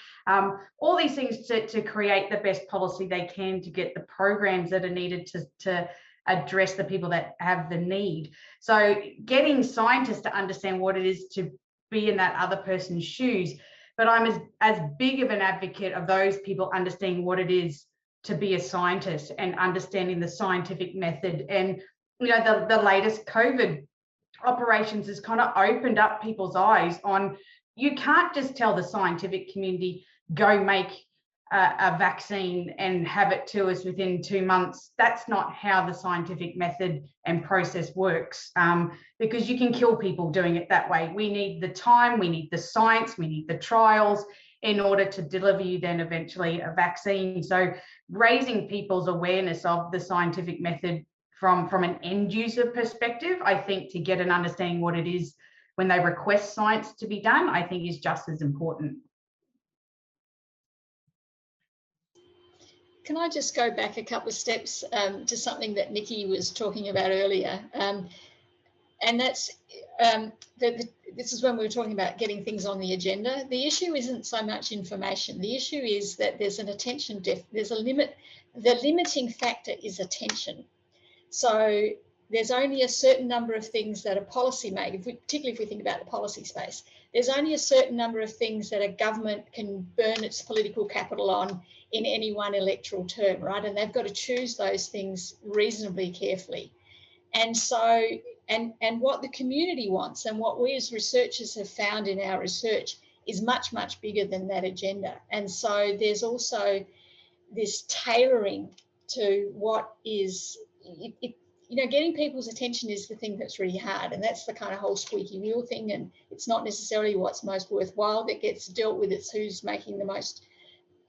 all these things to create the best policy they can to get the programs that are needed to address the people that have the need. So getting scientists to understand what it is to be in that other person's shoes. But I'm as big of an advocate of those people understanding what it is to be a scientist and understanding the scientific method. And, you know, the latest COVID operations has kind of opened up people's eyes on, you can't just tell the scientific community, go make a vaccine and have it to us within 2 months. That's not how the scientific method and process works, because you can kill people doing it that way. We need the time, we need the science, we need the trials in order to deliver you then eventually a vaccine. So raising people's awareness of the scientific method from an end user perspective, I think, to get an understanding what it is when they request science to be done, I think is just as important. Can I just go back a couple of steps to something that Niki was talking about earlier? And that's this is when we were talking about getting things on the agenda. The issue isn't so much information. The issue is that there's an attention there's a limit. The limiting factor is attention. So there's only a certain number of things that a policy make, particularly if we think about the policy space, there's only a certain number of things that a government can burn its political capital on in any one electoral term, right? And they've got to choose those things reasonably carefully. And so, and what the community wants and what we as researchers have found in our research is much, much bigger than that agenda. And so there's also this tailoring to what is, you know, getting people's attention is the thing that's really hard, and that's the kind of whole squeaky wheel thing, and it's not necessarily what's most worthwhile that gets dealt with, it's who's making the most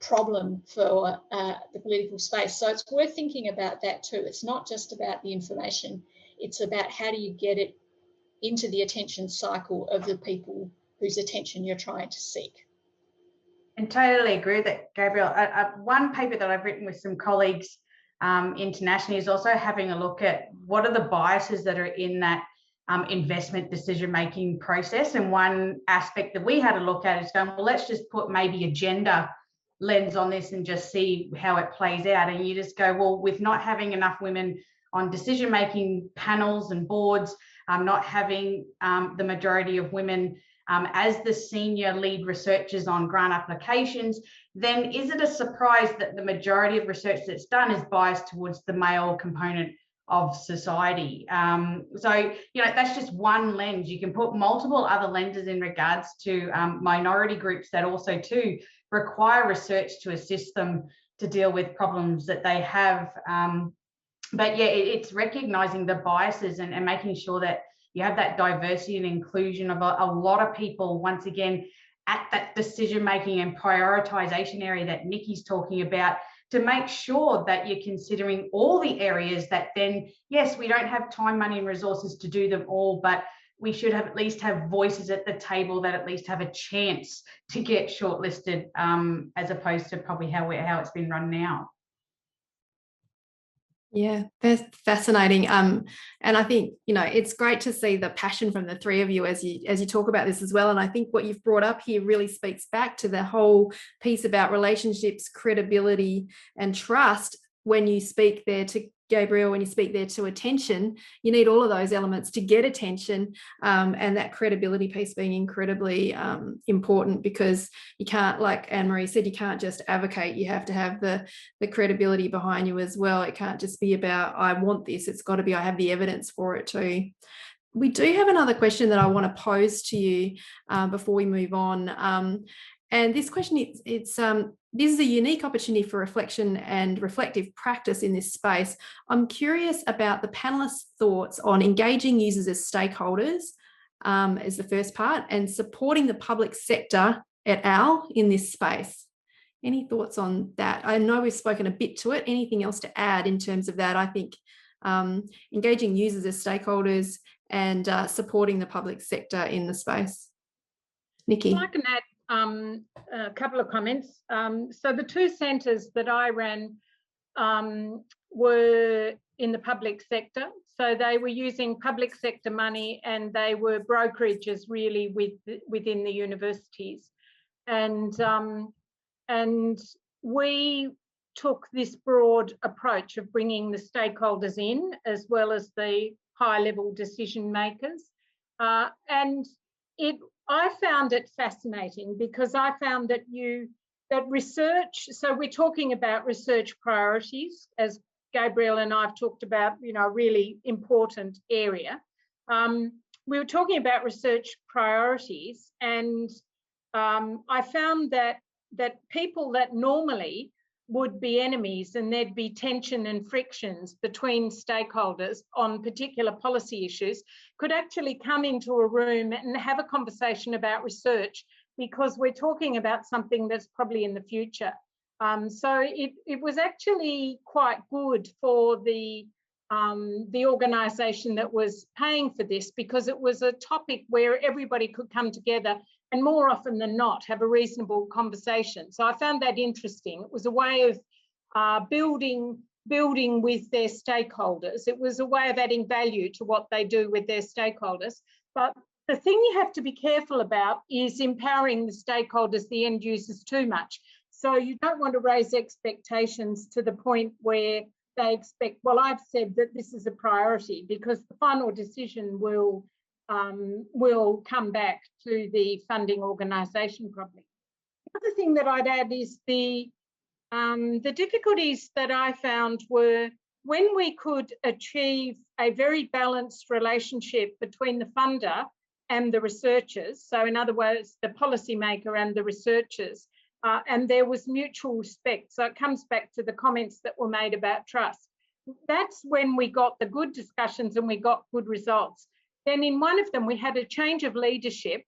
problem for the political space. So it's worth thinking about that too. It's not just about the information, it's about how do you get it into the attention cycle of the people whose attention you're trying to seek. And totally agree with that, Gabrielle. One paper that I've written with some colleagues internationally is also having a look at what are the biases that are in that investment decision-making process. And one aspect that we had a look at is going, well, let's just put maybe a gender lens on this and just see how it plays out. And you just go, well, with not having enough women on decision-making panels and boards, not having the majority of women as the senior lead researchers on grant applications, then is it a surprise that the majority of research that's done is biased towards the male component of society? So, you know, that's just one lens. You can put multiple other lenses in regards to minority groups that also too require research to assist them to deal with problems that they have. But yeah, it's recognizing the biases and making sure that you have that diversity and inclusion of a lot of people, once again, at that decision-making and prioritization area that Niki's talking about, to make sure that you're considering all the areas that then, yes, we don't have time, money, and resources to do them all, but we should have at least have voices at the table that at least have a chance to get shortlisted, as opposed to probably how it's been run now. Yeah, that's fascinating. And I think, you know, it's great to see the passion from the three of you as you talk about this as well. And I think what you've brought up here really speaks back to the whole piece about relationships, credibility, and trust. When you speak there to Gabrielle, when you speak there to attention, you need all of those elements to get attention, and that credibility piece being incredibly important, because you can't, like Anne-Maree said, you can't just advocate, you have to have the credibility behind you as well. It can't just be about, I want this, it's got to be, I have the evidence for it too. We do have another question that I want to pose to you before we move on. And this question, this is a unique opportunity for reflection and reflective practice in this space. I'm curious about the panelists' thoughts on engaging users as stakeholders, as the first part, and supporting the public sector et al. In this space. Any thoughts on that? I know we've spoken a bit to it. Anything else to add in terms of that? I think engaging users as stakeholders, and supporting the public sector in the space. Niki. I can add a couple of comments. So the 2 centres that I ran were in the public sector. So they were using public sector money, and they were brokerages really within the universities. And we took this broad approach of bringing the stakeholders in, as well as the high-level decision makers. And I found it fascinating, because I found that research, so we're talking about research priorities, as Gabriele and I have talked about, a really important area. We were talking about research priorities, and I found that people that normally would be enemies, and there'd be tension and frictions between stakeholders on particular policy issues, could actually come into a room and have a conversation about research, because we're talking about something that's probably in the future. So it was actually quite good for the organisation that was paying for this, because it was a topic where everybody could come together and more often than not have a reasonable conversation. So I found that interesting. It was a way of building with their stakeholders. It was a way of adding value to what they do with their stakeholders. But the thing you have to be careful about is empowering the stakeholders, the end users, too much. So you don't want to raise expectations to the point where they expect, well, I've said that this is a priority, because the final decision will come back to the funding organisation probably. The other thing that I'd add is the difficulties that I found were when we could achieve a very balanced relationship between the funder and the researchers, so in other words, the policymaker and the researchers, and there was mutual respect. So it comes back to the comments that were made about trust. That's when we got the good discussions and we got good results. Then in one of them, we had a change of leadership,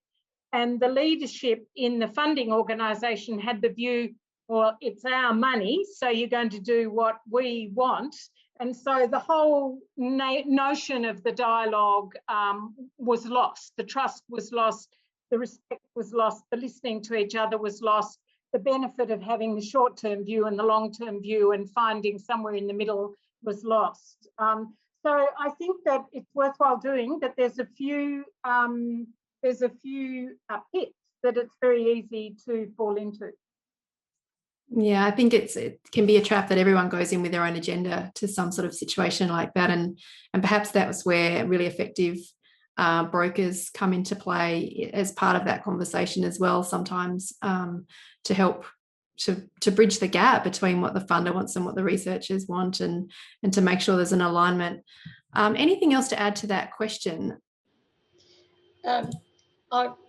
and the leadership in the funding organisation had the view, well, it's our money, so you're going to do what we want. And so the whole notion of the dialogue was lost. The trust was lost, the respect was lost, the listening to each other was lost, the benefit of having the short-term view and the long-term view and finding somewhere in the middle was lost. So I think that it's worthwhile doing, that there's a few pits that it's very easy to fall into. Yeah, I think it can be a trap that everyone goes in with their own agenda to some sort of situation like that, and perhaps that was where really effective brokers come into play as part of that conversation as well, sometimes to help to bridge the gap between what the funder wants and what the researchers want, and to make sure there's an alignment. Anything else to add to that question?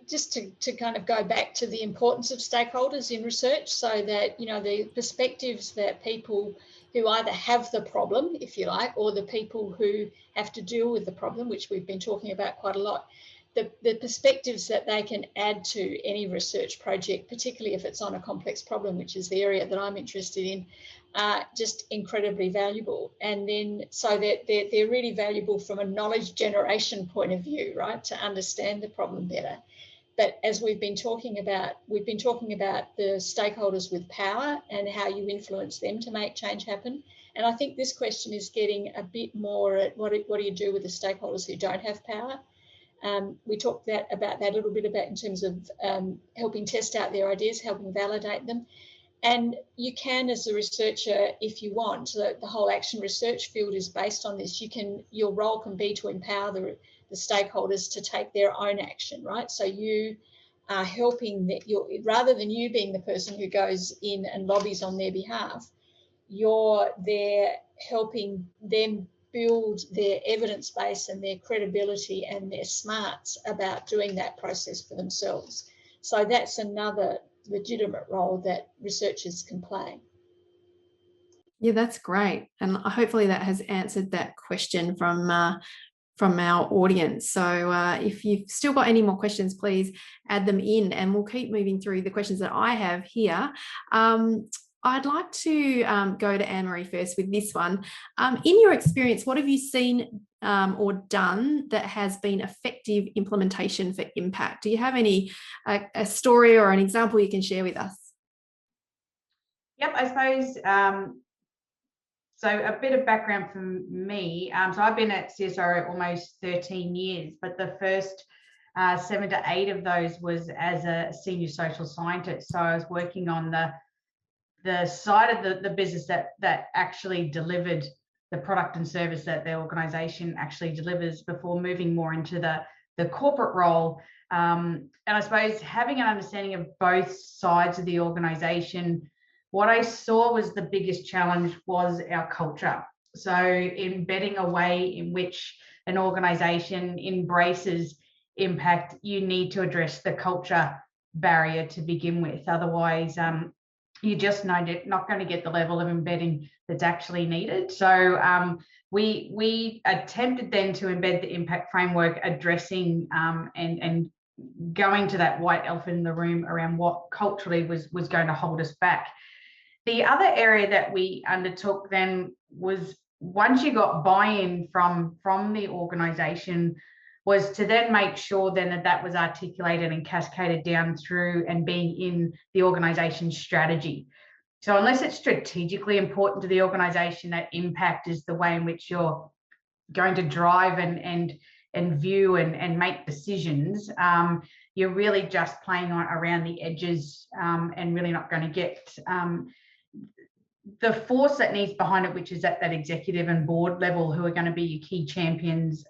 Just to kind of go back to the importance of stakeholders in research, so that, the perspectives that people who either have the problem, if you like, or the people who have to deal with the problem, which we've been talking about quite a lot, the perspectives that they can add to any research project, particularly if it's on a complex problem, which is the area that I'm interested in, are just incredibly valuable. And then so that they're really valuable from a knowledge generation point of view, right, to understand the problem better. But as we've been talking about the stakeholders with power and how you influence them to make change happen. And I think this question is getting a bit more at what do you do with the stakeholders who don't have power? We talked about that a little bit in terms of helping test out their ideas, helping validate them. And you can, as a researcher, if you want, the whole action research field is based on this. Your role can be to empower the stakeholders to take their own action, right? So you are helping rather than you being the person who goes in and lobbies on their behalf, you're there helping them build their evidence base and their credibility and their smarts about doing that process for themselves. So that's another legitimate role that researchers can play. Yeah, that's great. And hopefully that has answered that question from our audience. So if you've still got any more questions, please add them in, and we'll keep moving through the questions that I have here. I'd like to go to Anne-Maree first with this one. In your experience, what have you seen or done that has been effective implementation for impact? Do you have any a story or an example you can share with us? Yep, I suppose. So a bit of background from me. So I've been at CSIRO almost 13 years, but the first 7 to 8 of those was as a senior social scientist. So I was working on the side of the business that actually delivered the product and service that the organisation actually delivers before moving more into the corporate role. And I suppose having an understanding of both sides of the organisation, what I saw was the biggest challenge was our culture. So embedding a way in which an organisation embraces impact, you need to address the culture barrier to begin with. Otherwise, you're just not going to get the level of embedding that's actually needed. So we attempted then to embed the impact framework, addressing and going to that white elephant in the room around what culturally was going to hold us back. The other area that we undertook then was, once you got buy-in from the organisation, was to then make sure then that was articulated and cascaded down through and being in the organisation's strategy. So unless it's strategically important to the organisation, that impact is the way in which you're going to drive and view and make decisions, you're really just playing around the edges and really not going to get the force that needs behind it, which is at that executive and board level, who are going to be your key champions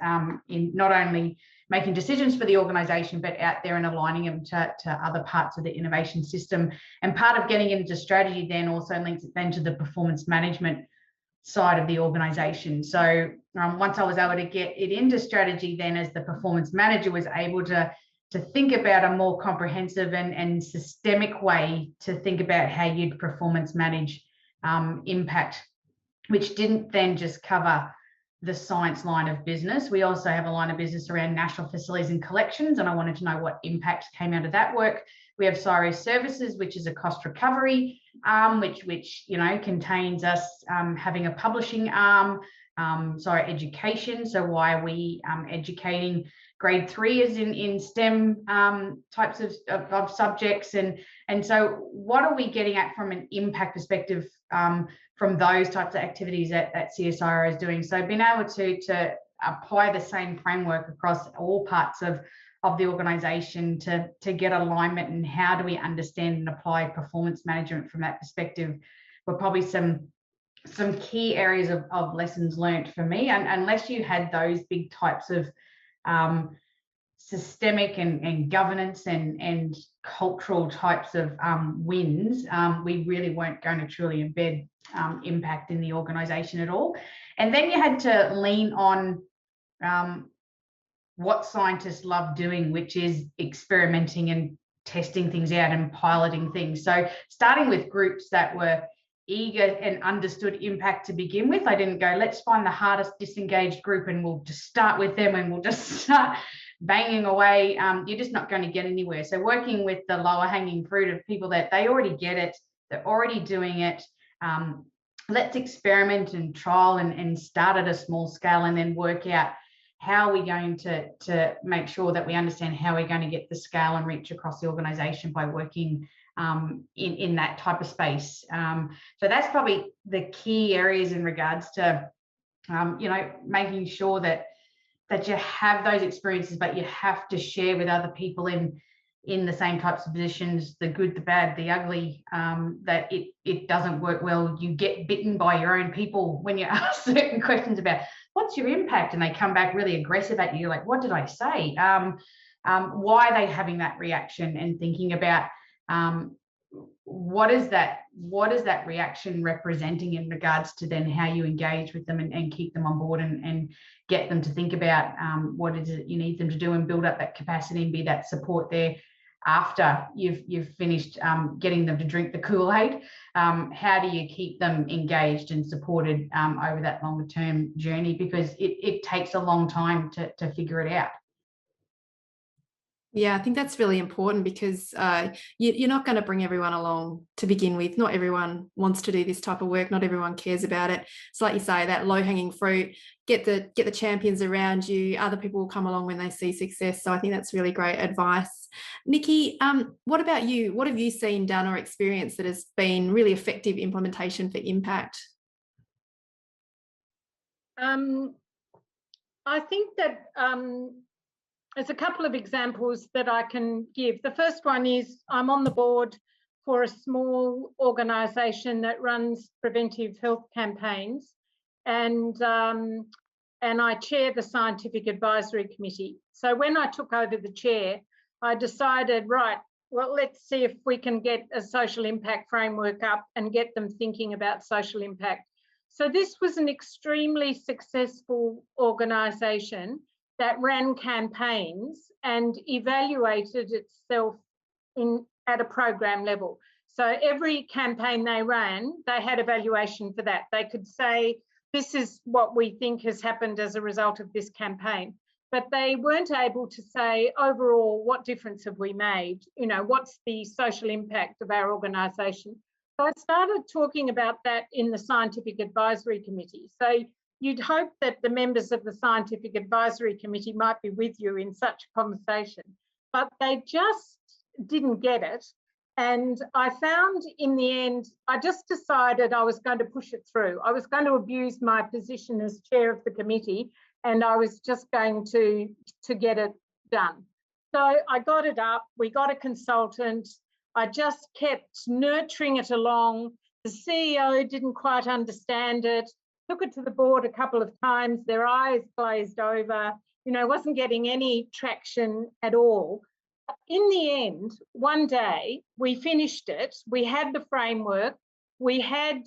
in not only making decisions for the organisation, but out there and aligning them to other parts of the innovation system. And part of getting into strategy then also links it then to the performance management side of the organisation. So once I was able to get it into strategy, then as the performance manager was able to think about a more comprehensive and systemic way to think about how you'd performance manage impact, which didn't then just cover the science line of business. We also have a line of business around national facilities and collections, and I wanted to know what impact came out of that work. We have CSIRO Services, which is a cost recovery arm, which contains us having a publishing arm. CSIRO Education, so why are we educating grade 3ers in STEM types of subjects, and so what are we getting at from an impact perspective from those types of activities that CSIRO is doing? So being able to apply the same framework across all parts of the organisation to get alignment, and how do we understand and apply performance management from that perspective were probably some key areas of lessons learned for me. And unless you had those big types of systemic and governance and cultural types of wins, we really weren't going to truly embed impact in the organisation at all. And then you had to lean on what scientists love doing, which is experimenting and testing things out and piloting things. So starting with groups that were eager and understood impact to begin with. I didn't go, let's find the hardest disengaged group and we'll just start with them and we'll just start banging away. You're just not going to get anywhere. So working with the lower hanging fruit of people that they already get it, they're already doing it. Let's experiment and trial and start at a small scale, and then work out how are we going to make sure that we understand how we're going to get the scale and reach across the organisation by working in that type of space. So that's probably the key areas in regards to, making sure that you have those experiences, but you have to share with other people in the same types of positions, the good, the bad, the ugly, that it doesn't work well. You get bitten by your own people when you ask certain questions about what's your impact, and they come back really aggressive at you. You're like, what did I say? Why are they having that reaction? And thinking about what is that reaction representing in regards to then how you engage with them and keep them on board and get them to think about what is it you need them to do and build up that capacity and be that support there after you've finished getting them to drink the Kool-Aid. How do you keep them engaged and supported over that longer term journey, because it takes a long time to figure it out. Yeah, I think that's really important because you're not going to bring everyone along to begin with. Not everyone wants to do this type of work. Not everyone cares about it. It's like you say, that low-hanging fruit, get the champions around you. Other people will come along when they see success. So I think that's really great advice. Niki, what about you? What have you seen, done or experienced that has been really effective implementation for impact? I think that there's a couple of examples that I can give. The first one is I'm on the board for a small organisation that runs preventive health campaigns, and I chair the Scientific Advisory Committee. So when I took over the chair, I decided, right, well, let's see if we can get a social impact framework up and get them thinking about social impact. So this was an extremely successful organisation that ran campaigns and evaluated itself at a program level. So every campaign they ran, they had evaluation for that. They could say, this is what we think has happened as a result of this campaign. But they weren't able to say, overall, what difference have we made? You know, what's the social impact of our organisation? So I started talking about that in the Scientific Advisory Committee. So you'd hope that the members of the Scientific Advisory Committee might be with you in such a conversation, but they just didn't get it. And I found in the end, I just decided I was going to push it through. I was going to abuse my position as chair of the committee, and I was just going to get it done. So I got it up, we got a consultant, I just kept nurturing it along. The CEO didn't quite understand it, took it to the board a couple of times, their eyes glazed over, you know, wasn't getting any traction at all. In the end, one day we finished it, we had the framework, we had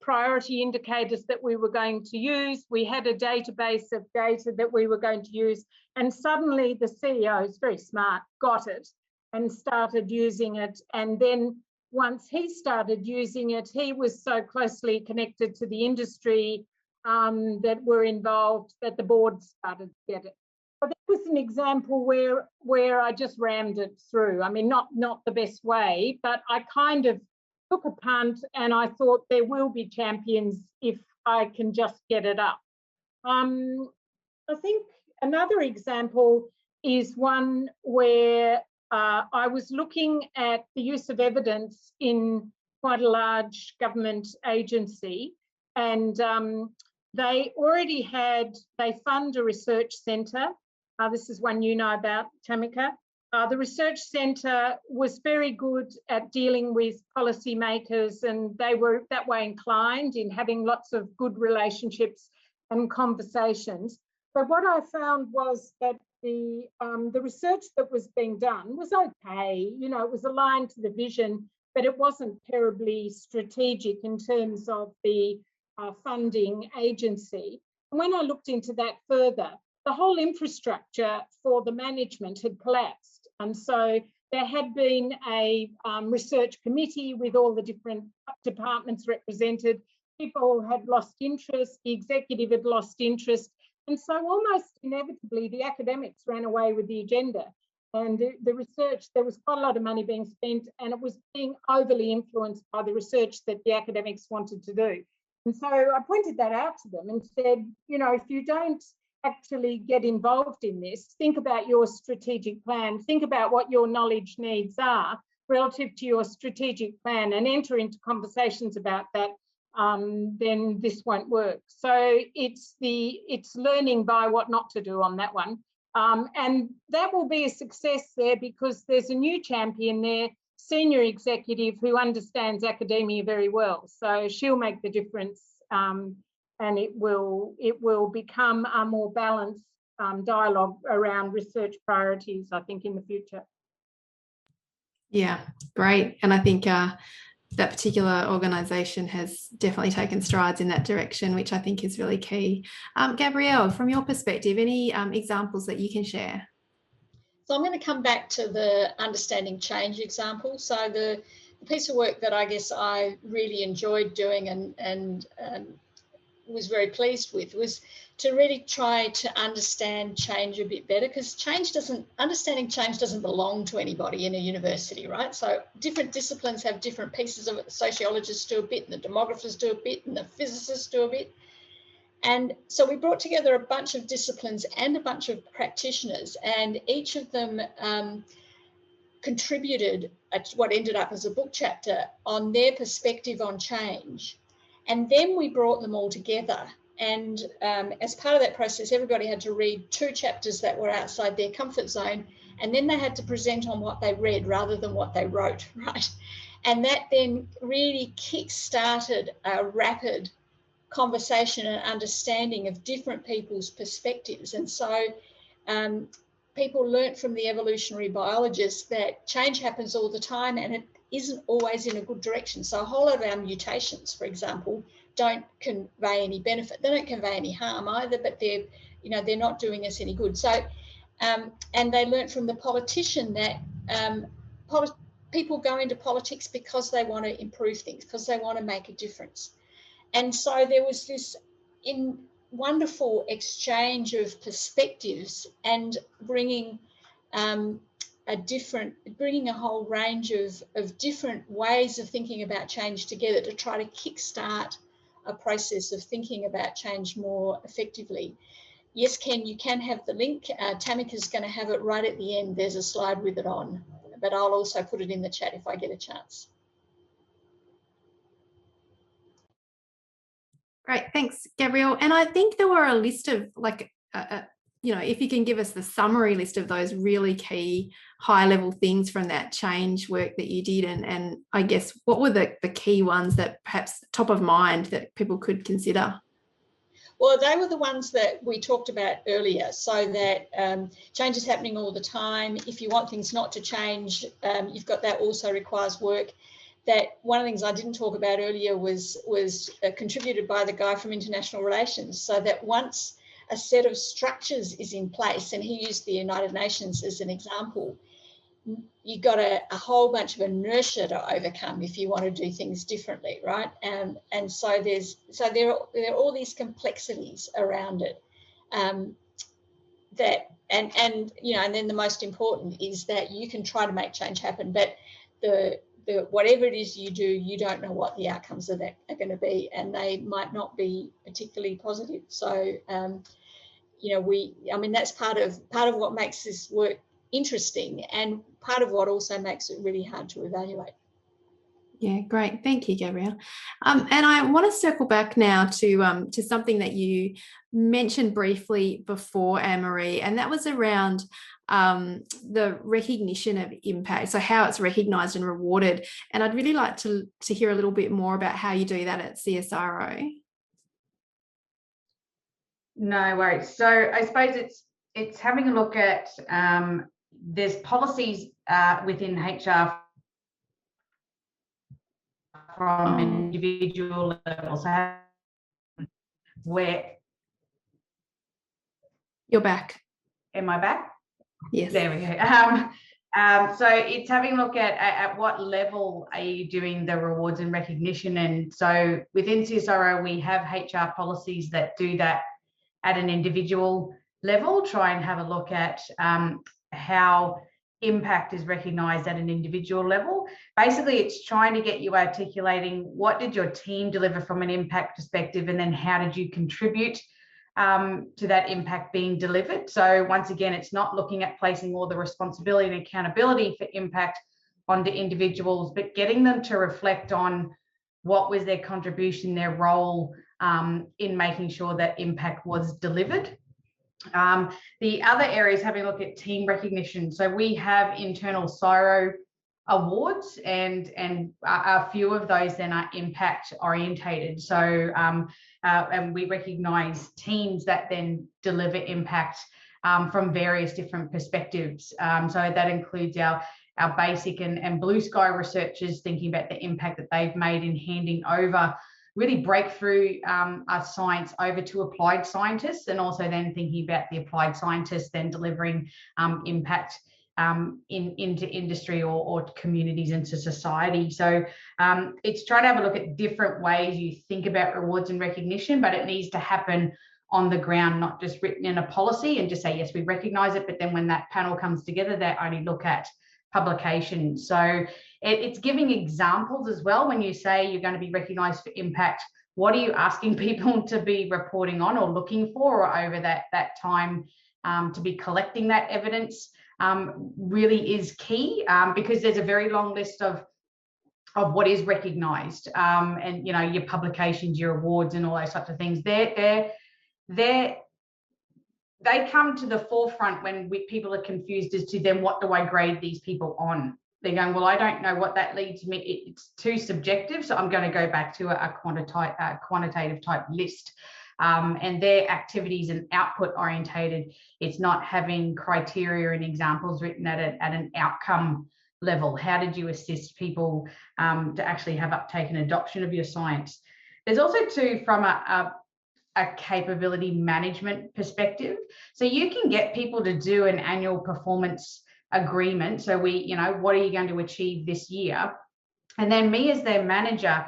priority indicators that we were going to use, we had a database of data that we were going to use, and suddenly the CEO is very smart, got it and started using it. And then once he started using it, he was so closely connected to the industry that were involved that the board started to get it. But that was an example where I just rammed it through. I mean, not the best way, but I kind of took a punt and I thought there will be champions if I can just get it up. I think another example is one where I was looking at the use of evidence in quite a large government agency, and they fund a research centre. This is one you know about, Tamika. The research centre was very good at dealing with policymakers, and they were that way inclined in having lots of good relationships and conversations. But what I found was that the research that was being done was okay. You know, it was aligned to the vision, but it wasn't terribly strategic in terms of the funding agency. And when I looked into that further, the whole infrastructure for the management had collapsed. And so there had been a research committee with all the different departments represented. People had lost interest, the executive had lost interest. And so almost inevitably, the academics ran away with the agenda. And the research, there was quite a lot of money being spent, and it was being overly influenced by the research that the academics wanted to do. And so I pointed that out to them and said, you know, if you don't actually get involved in this, think about your strategic plan, think about what your knowledge needs are relative to your strategic plan and enter into conversations about that, then this won't work. So it's learning by what not to do on that one. And that will be a success there because there's a new champion there, senior executive who understands academia very well. So she'll make the difference, and it will become a more balanced dialogue around research priorities, I think, in the future. Yeah, great. And I think that particular organisation has definitely taken strides in that direction, which I think is really key. Gabrielle, from your perspective, any examples that you can share? So I'm going to come back to the understanding change example. So the piece of work that I guess I really enjoyed doing and was very pleased with was to really try to understand change a bit better, because understanding change doesn't belong to anybody in a university, right? So different disciplines have different pieces of it. The sociologists do a bit, and the demographers do a bit, and the physicists do a bit. And so we brought together a bunch of disciplines and a bunch of practitioners, and each of them contributed at what ended up as a book chapter on their perspective on change. And then we brought them all together. And as part of that process, everybody had to read 2 chapters that were outside their comfort zone, and then they had to present on what they read rather than what they wrote, right? And that then really kick-started a rapid conversation and understanding of different people's perspectives. And so people learnt from the evolutionary biologists that change happens all the time, and it isn't always in a good direction. So a whole lot of our mutations, for example, don't convey any benefit. They don't convey any harm either, but they're not doing us any good. So, and they learnt from the politician that people go into politics because they want to improve things, because they want to make a difference. And so there was this wonderful exchange of perspectives, and bringing a whole range of different ways of thinking about change together to try to kickstart a process of thinking about change more effectively. Yes, Ken, you can have the link. Tamika's going to have it right at the end. There's a slide with it on, but I'll also put it in the chat if I get a chance. Great, thanks, Gabrielle. And I think there were a list of, like, if you can give us the summary list of those really key high-level things from that change work that you did, and I guess what were the key ones that perhaps top of mind that people could consider? Well, they were the ones that we talked about earlier, so that change is happening all the time. If you want things not to change, you've got that also requires work. That one of the things I didn't talk about earlier was contributed by the guy from International Relations, so that once a set of structures is in place, and he used the United Nations as an example, you've got a whole bunch of inertia to overcome if you want to do things differently, right? And so there are all these complexities around it. And then the most important is that you can try to make change happen, but whatever it is you do, you don't know what the outcomes of that are going to be, and they might not be particularly positive. So, that's part of what makes this work interesting, and part of what also makes it really hard to evaluate. Yeah, great. Thank you, Gabrielle. And I want to circle back now to something that you mentioned briefly before, Anne-Maree, and that was around the recognition of impact, so how it's recognised and rewarded. And I'd really like to hear a little bit more about how you do that at CSIRO. No worries. So I suppose it's having a look at there's policies within HR from an individual level. So where you're back. Am I back? Yes. There we go. So it's having a look at what level are you doing the rewards and recognition. And so within CSIRO, we have HR policies that do that at an individual level, try and have a look at how impact is recognised at an individual level. Basically, it's trying to get you articulating what did your team deliver from an impact perspective, and then how did you contribute to that impact being delivered. So once again, it's not looking at placing all the responsibility and accountability for impact onto individuals, but getting them to reflect on what was their contribution, their role in making sure that impact was delivered. The other area is having a look at team recognition. So we have internal CSIRO awards, and a few of those then are impact orientated. So and we recognise teams that then deliver impact from various different perspectives. So that includes our basic and blue sky researchers, thinking about the impact that they've made in handing over really breakthrough science over to applied scientists, and also then thinking about the applied scientists then delivering impact into industry or communities, into society. So it's trying to have a look at different ways you think about rewards and recognition, but it needs to happen on the ground, not just written in a policy and just say, yes, we recognise it. But then when that panel comes together, they only look at publication. So it's giving examples as well. When you say you're going to be recognised for impact, what are you asking people to be reporting on or looking for, or over that time to be collecting that evidence really is key, because there's a very long list of what is recognised, and your publications, your awards, and all those sorts of things. They come to the forefront when people are confused as to then what do I grade these people on. They're going, well, I don't know what that leads me. It's too subjective, so I'm going to go back to a quantitative type list. And their activities and output orientated. It's not having criteria and examples written at an outcome level. How did you assist people to actually have uptake and adoption of your science? There's also too, from a capability management perspective. So you can get people to do an annual performance agreement. So what are you going to achieve this year? And then me as their manager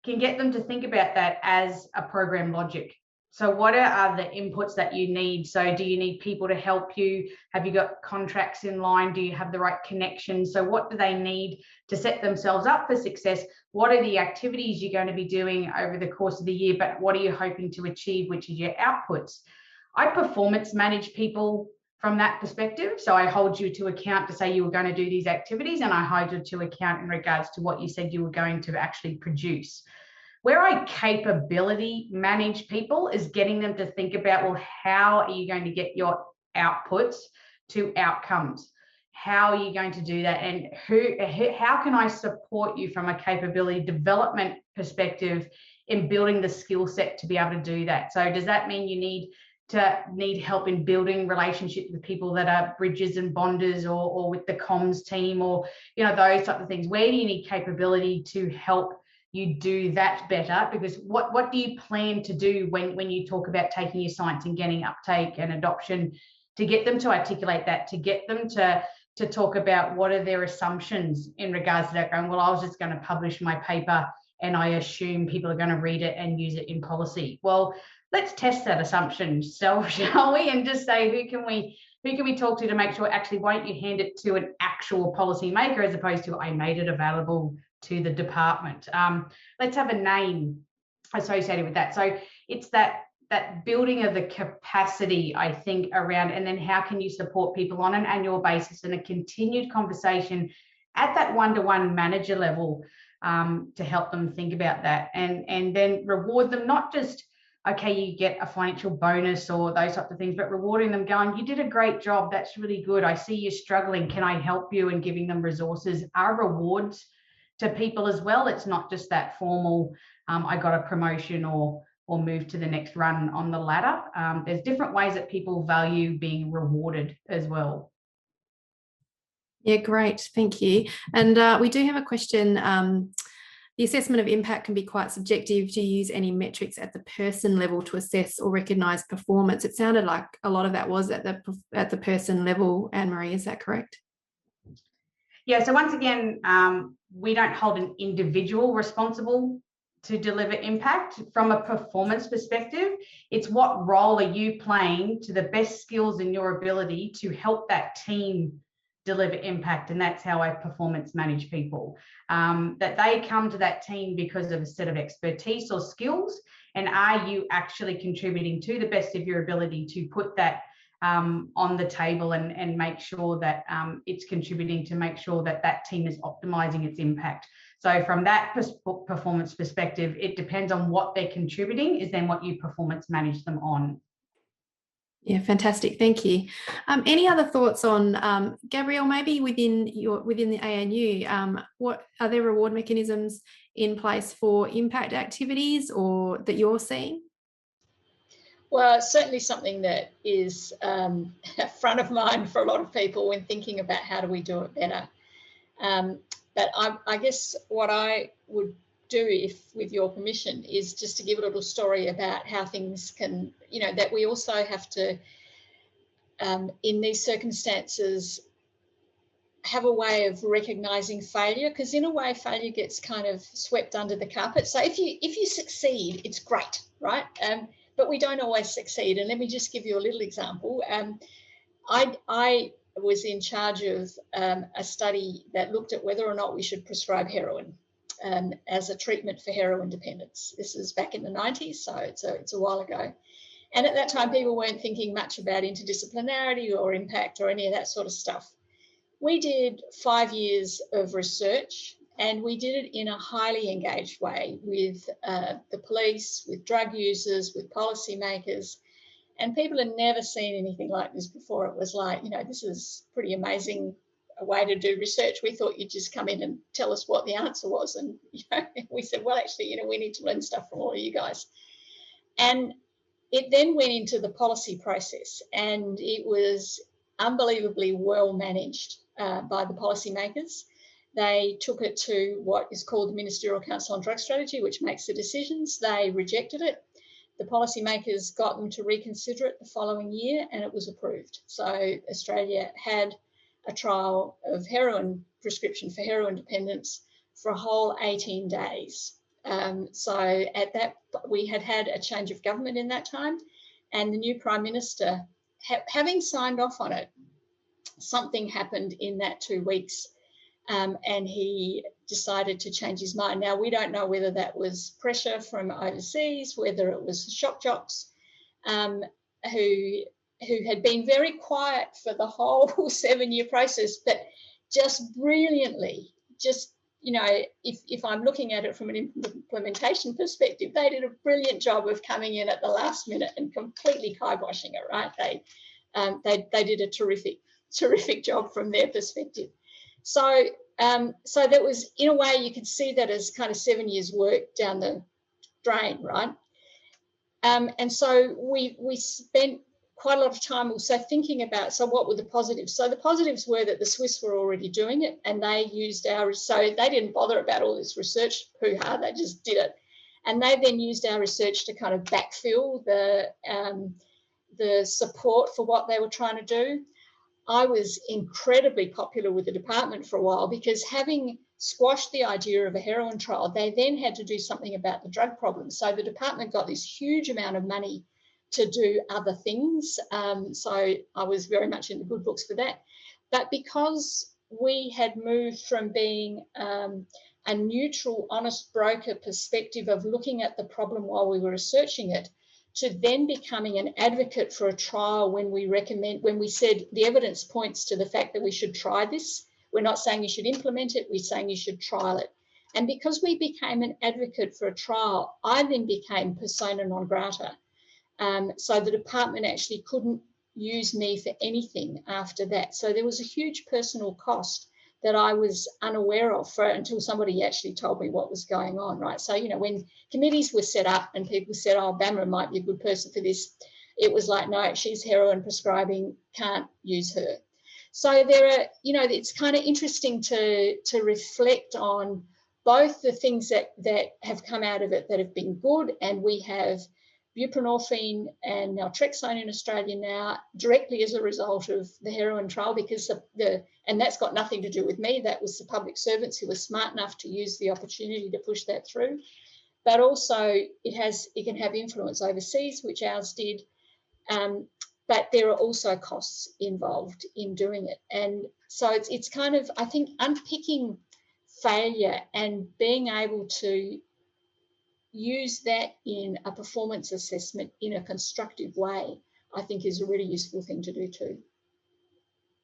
can get them to think about that as a program logic. So what are the inputs that you need? So do you need people to help you? Have you got contracts in line? Do you have the right connections? So what do they need to set themselves up for success? What are the activities you're going to be doing over the course of the year? But what are you hoping to achieve, which is your outputs? I performance manage people from that perspective. So I hold you to account to say you were going to do these activities, and I hold you to account in regards to what you said you were going to actually produce. Where I capability manage people is getting them to think about, well, how are you going to get your outputs to outcomes? How are you going to do that? And how can I support you from a capability development perspective in building the skill set to be able to do that? So does that mean you need help in building relationships with people that are bridges and bonders, or with the comms team, or those types of things? Where do you need capability to help you do that better? Because what do you plan to do when you talk about taking your science and getting uptake and adoption, to get them to articulate that, to get them to talk about what are their assumptions in regards to that, going, well, I was just going to publish my paper and I assume people are going to read it and use it in policy. Well, let's test that assumption, shall we? And just say, who can we talk to make sure, actually, why don't you hand it to an actual policy maker as opposed to, I made it available to the department. Let's have a name associated with that. So it's that building of the capacity, I think, around, and then how can you support people on an annual basis, and a continued conversation at that one-to-one manager level to help them think about that, and then reward them, not just, okay, you get a financial bonus or those types of things, but rewarding them, going, you did a great job, that's really good, I see you struggling, can I help you? And giving them resources are rewards to people as well. It's not just that formal, I got a promotion or move to the next run on the ladder. There's different ways that people value being rewarded as well. Yeah, great, thank you. And we do have a question. The assessment of impact can be quite subjective. Do you use any metrics at the person level to assess or recognise performance? It sounded like a lot of that was at the person level, Anne-Maree, is that correct? Yeah, so once again, we don't hold an individual responsible to deliver impact. From a performance perspective, it's what role are you playing to the best skills in your ability to help that team deliver impact. And that's how I performance manage people, that they come to that team because of a set of expertise or skills, and are you actually contributing to the best of your ability to put that on the table and make sure that it's contributing to make sure that that team is optimizing its impact. So from that performance perspective, it depends on what they're contributing is then what you performance manage them on. Yeah, fantastic. Thank you. Any other thoughts on, Gabriele, maybe within the ANU, what are there reward mechanisms in place for impact activities or that you're seeing? Well, it's certainly something that is front of mind for a lot of people when thinking about how do we do it better. But I guess what I would do, if with your permission, is just to give a little story about how things can, that we also have to, in these circumstances, have a way of recognising failure, because in a way failure gets kind of swept under the carpet. So if you succeed, it's great, right? but we don't always succeed. And let me just give you a little example. I was in charge of a study that looked at whether or not we should prescribe heroin as a treatment for heroin dependence. This is back in the 90s, so it's a while ago. And at that time, people weren't thinking much about interdisciplinarity or impact or any of that sort of stuff. We did 5 years of research, and we did it in a highly engaged way with the police, with drug users, with policymakers. And people had never seen anything like this before. It was like, this is pretty amazing a way to do research. We thought you'd just come in and tell us what the answer was. And we said, well, actually, we need to learn stuff from all of you guys. And it then went into the policy process, and it was unbelievably well managed by the policymakers. They took it to what is called the Ministerial Council on Drug Strategy, which makes the decisions. They rejected it. The policymakers got them to reconsider it the following year, and it was approved. So Australia had a trial of heroin prescription for heroin dependence for a whole 18 days. So at that, we had a change of government in that time, and the new Prime Minister, having signed off on it, something happened in that 2 weeks, and he decided to change his mind. Now, we don't know whether that was pressure from overseas, whether it was shock jocks who had been very quiet for the whole 7-year process, but just brilliantly, if I'm looking at it from an implementation perspective, they did a brilliant job of coming in at the last minute and completely kibosing it, right? They did a terrific job from their perspective. So that was, in a way, you could see that as kind of 7 years' work down the drain, right? And so we spent quite a lot of time also thinking about, so what were the positives? So the positives were that the Swiss were already doing it, and they used so they didn't bother about all this research hoo-ha, they just did it. And they then used our research to kind of backfill the support for what they were trying to do. I was incredibly popular with the department for a while, because having squashed the idea of a heroin trial, they then had to do something about the drug problem. So the department got this huge amount of money to do other things. So I was very much in the good books for that. But because we had moved from being a neutral, honest broker perspective of looking at the problem while we were researching it, to then becoming an advocate for a trial when we said the evidence points to the fact that we should try this. We're not saying you should implement it, we're saying you should trial it. And because we became an advocate for a trial, I then became persona non grata. So the department actually couldn't use me for anything after that. So there was a huge personal cost that I was unaware of until somebody actually told me what was going on, right? So, when committees were set up and people said, oh, Bammer might be a good person for this, it was like, no, she's heroin prescribing, can't use her. So there are, it's kind of interesting to reflect on both the things that have come out of it that have been good, and we have buprenorphine and naltrexone in Australia now directly as a result of the heroin trial, because and that's got nothing to do with me. That was the public servants who were smart enough to use the opportunity to push that through. But also it can have influence overseas, which ours did. But there are also costs involved in doing it. And so it's kind of, I think, unpicking failure and being able to use that in a performance assessment in a constructive way, I think is a really useful thing to do too.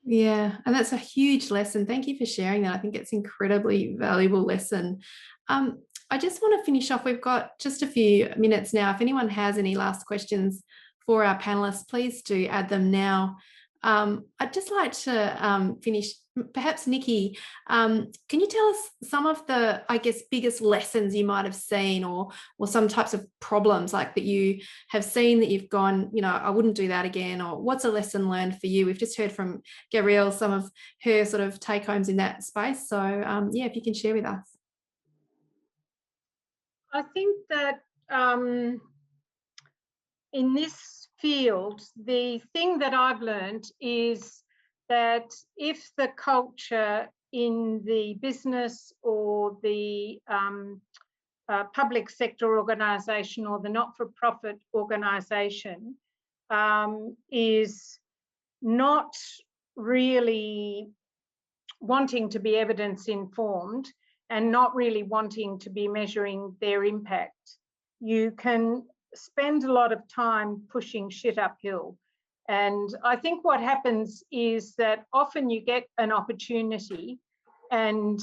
Yeah, and that's a huge lesson. Thank you for sharing that. I think it's an incredibly valuable lesson. I just want to finish off. We've got just a few minutes now. If anyone has any last questions for our panelists, please do add them now. I'd just like to finish, perhaps Niki, can you tell us some of the, I guess, biggest lessons you might have seen, or some types of problems like that you have seen that you've gone, I wouldn't do that again, or what's a lesson learned for you? We've just heard from Gabriele some of her sort of take homes in that space. So yeah, if you can share with us. I think that in this field, the thing that I've learned is that if the culture in the business or the public sector organisation or the not-for-profit organisation is not really wanting to be evidence informed and not really wanting to be measuring their impact, you can spend a lot of time pushing shit uphill. And I think what happens is that often you get an opportunity and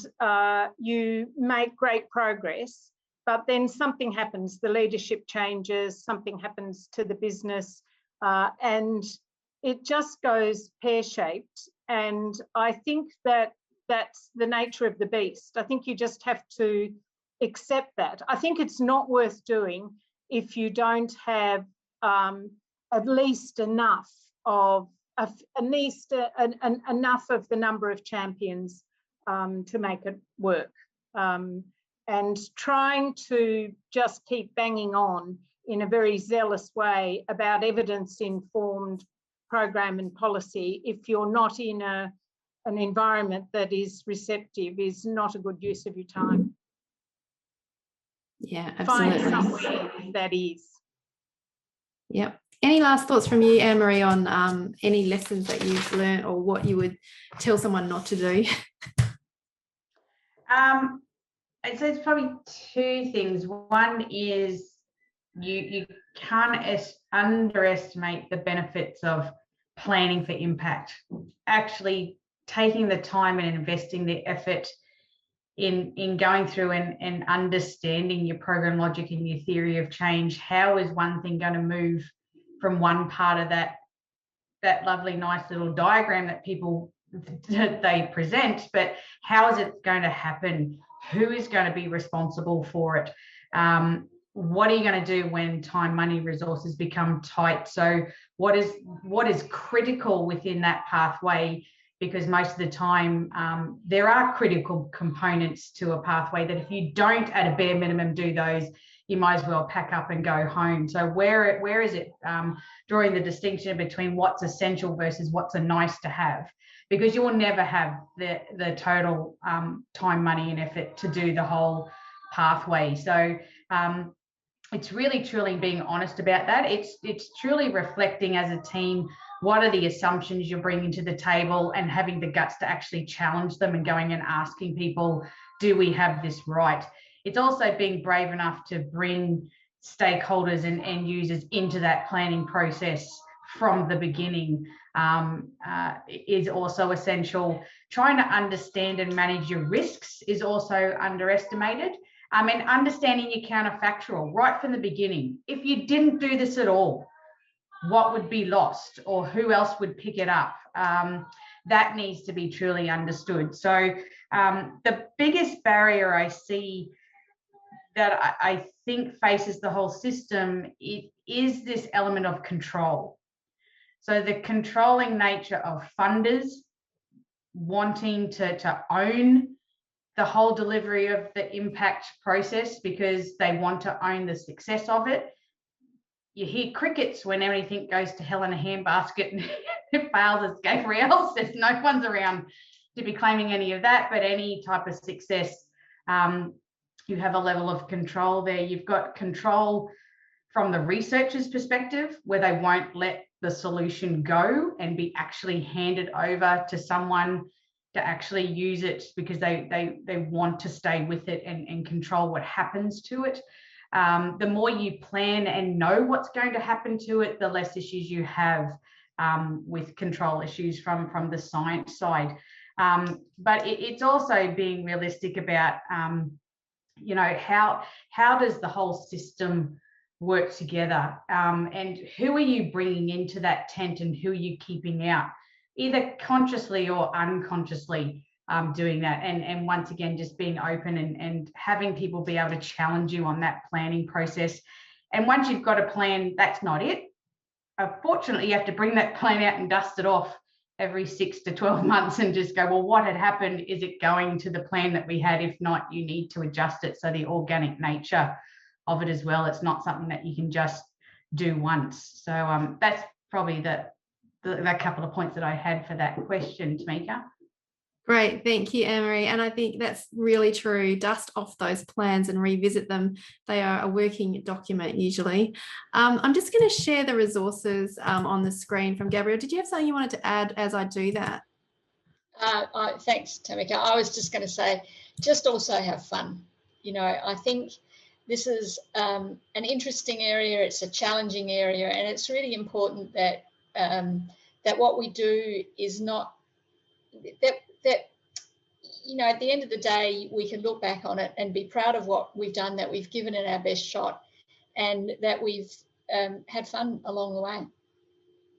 you make great progress, but then something happens, the leadership changes, something happens to the business, and it just goes pear-shaped. And I think that that's the nature of the beast. I think you just have to accept that. I think it's not worth doing if you don't have at least enough of enough of the number of champions to make it work. And trying to just keep banging on in a very zealous way about evidence-informed program and policy, if you're not in an environment that is receptive, is not a good use of your time. Yeah, absolutely. Find somewhere that is. Yep. Any last thoughts from you, Anne-Maree, on any lessons that you've learned or what you would tell someone not to do? I'd say it's probably two things. One is you can't underestimate the benefits of planning for impact. Actually taking the time and investing the effort in going through and understanding your program logic and your theory of change. How is one thing going to move from one part of that lovely, nice little diagram that people they present, but how is it going to happen? Who is going to be responsible for it? What are you going to do when time, money, resources become tight? So what is critical within that pathway? Because most of the time there are critical components to a pathway that if you don't at a bare minimum do those, you might as well pack up and go home. So where is it drawing the distinction between what's essential versus what's a nice to have? Because you will never have the total time, money and effort to do the whole pathway. So it's really truly being honest about that. It's truly reflecting as a team, what are the assumptions you're bringing to the table, and having the guts to actually challenge them and going and asking people, do we have this right? It's also being brave enough to bring stakeholders and end users into that planning process from the beginning is also essential. Trying to understand and manage your risks is also underestimated. And understanding your counterfactual right from the beginning. If you didn't do this at all, what would be lost or who else would pick it up? That needs to be truly understood. So the biggest barrier I see that I think faces the whole system is this element of control. So the controlling nature of funders wanting to own the whole delivery of the impact process because they want to own the success of it. You hear crickets when everything goes to hell in a handbasket and it fails, as Gabrielle says. No one's around to be claiming any of that, but any type of success, you have a level of control there. You've got control from the researcher's perspective, where they won't let the solution go and be actually handed over to someone to actually use it because they want to stay with it and control what happens to it. The more you plan and know what's going to happen to it, the less issues you have with control issues from the science side. But it's also being realistic about, how does the whole system work together, and who are you bringing into that tent and who are you keeping out, either consciously or unconsciously doing that. And once again, just being open and having people be able to challenge you on that planning process. And once you've got a plan, that's not it. Fortunately, you have to bring that plan out and dust it off every 6 to 12 months and just go, well, what had happened? Is it going to the plan that we had? If not, you need to adjust it. So the organic nature of it as well. It's not something that you can just do once. So that's probably the couple of points that I had for that question, Tamika. Great, thank you, Anne-Maree. And I think that's really true. Dust off those plans and revisit them. They are a working document usually. I'm just going to share the resources on the screen from Gabrielle. Did you have something you wanted to add as I do that? Thanks, Tamika. I was just going to say, just also have fun. You know, I think this is an interesting area. It's a challenging area, and it's really important that that what we do is not that you know, at the end of the day, we can look back on it and be proud of what we've done, that we've given it our best shot, and that we've had fun along the way.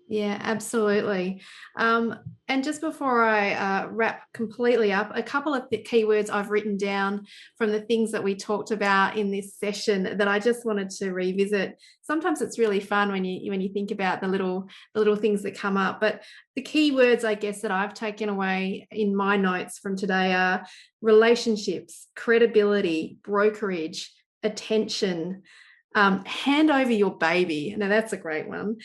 Yeah, absolutely. And just before I wrap completely up, a couple of the keywords I've written down from the things that we talked about in this session that I just wanted to revisit. Sometimes it's really fun when you think about the little things that come up. But the keywords, I guess, that I've taken away in my notes from today are relationships, credibility, brokerage, attention. Hand over your baby. Now that's a great one.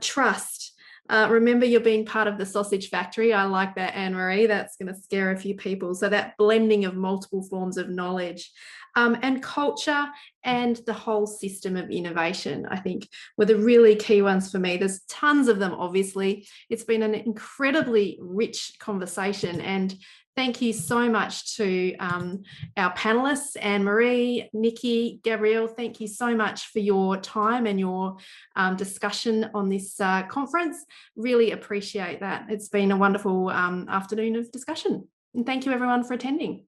Trust. Remember, you're being part of the sausage factory. I like that, Anne-Maree. That's going to scare a few people. So that blending of multiple forms of knowledge, and culture, and the whole system of innovation, I think, were the really key ones for me. There's tons of them, obviously. It's been an incredibly rich conversation, and thank you so much to our panelists, Anne-Maree, Niki, Gabrielle. Thank you so much for your time and your discussion on this conference. Really appreciate that. It's been a wonderful afternoon of discussion. And thank you everyone for attending.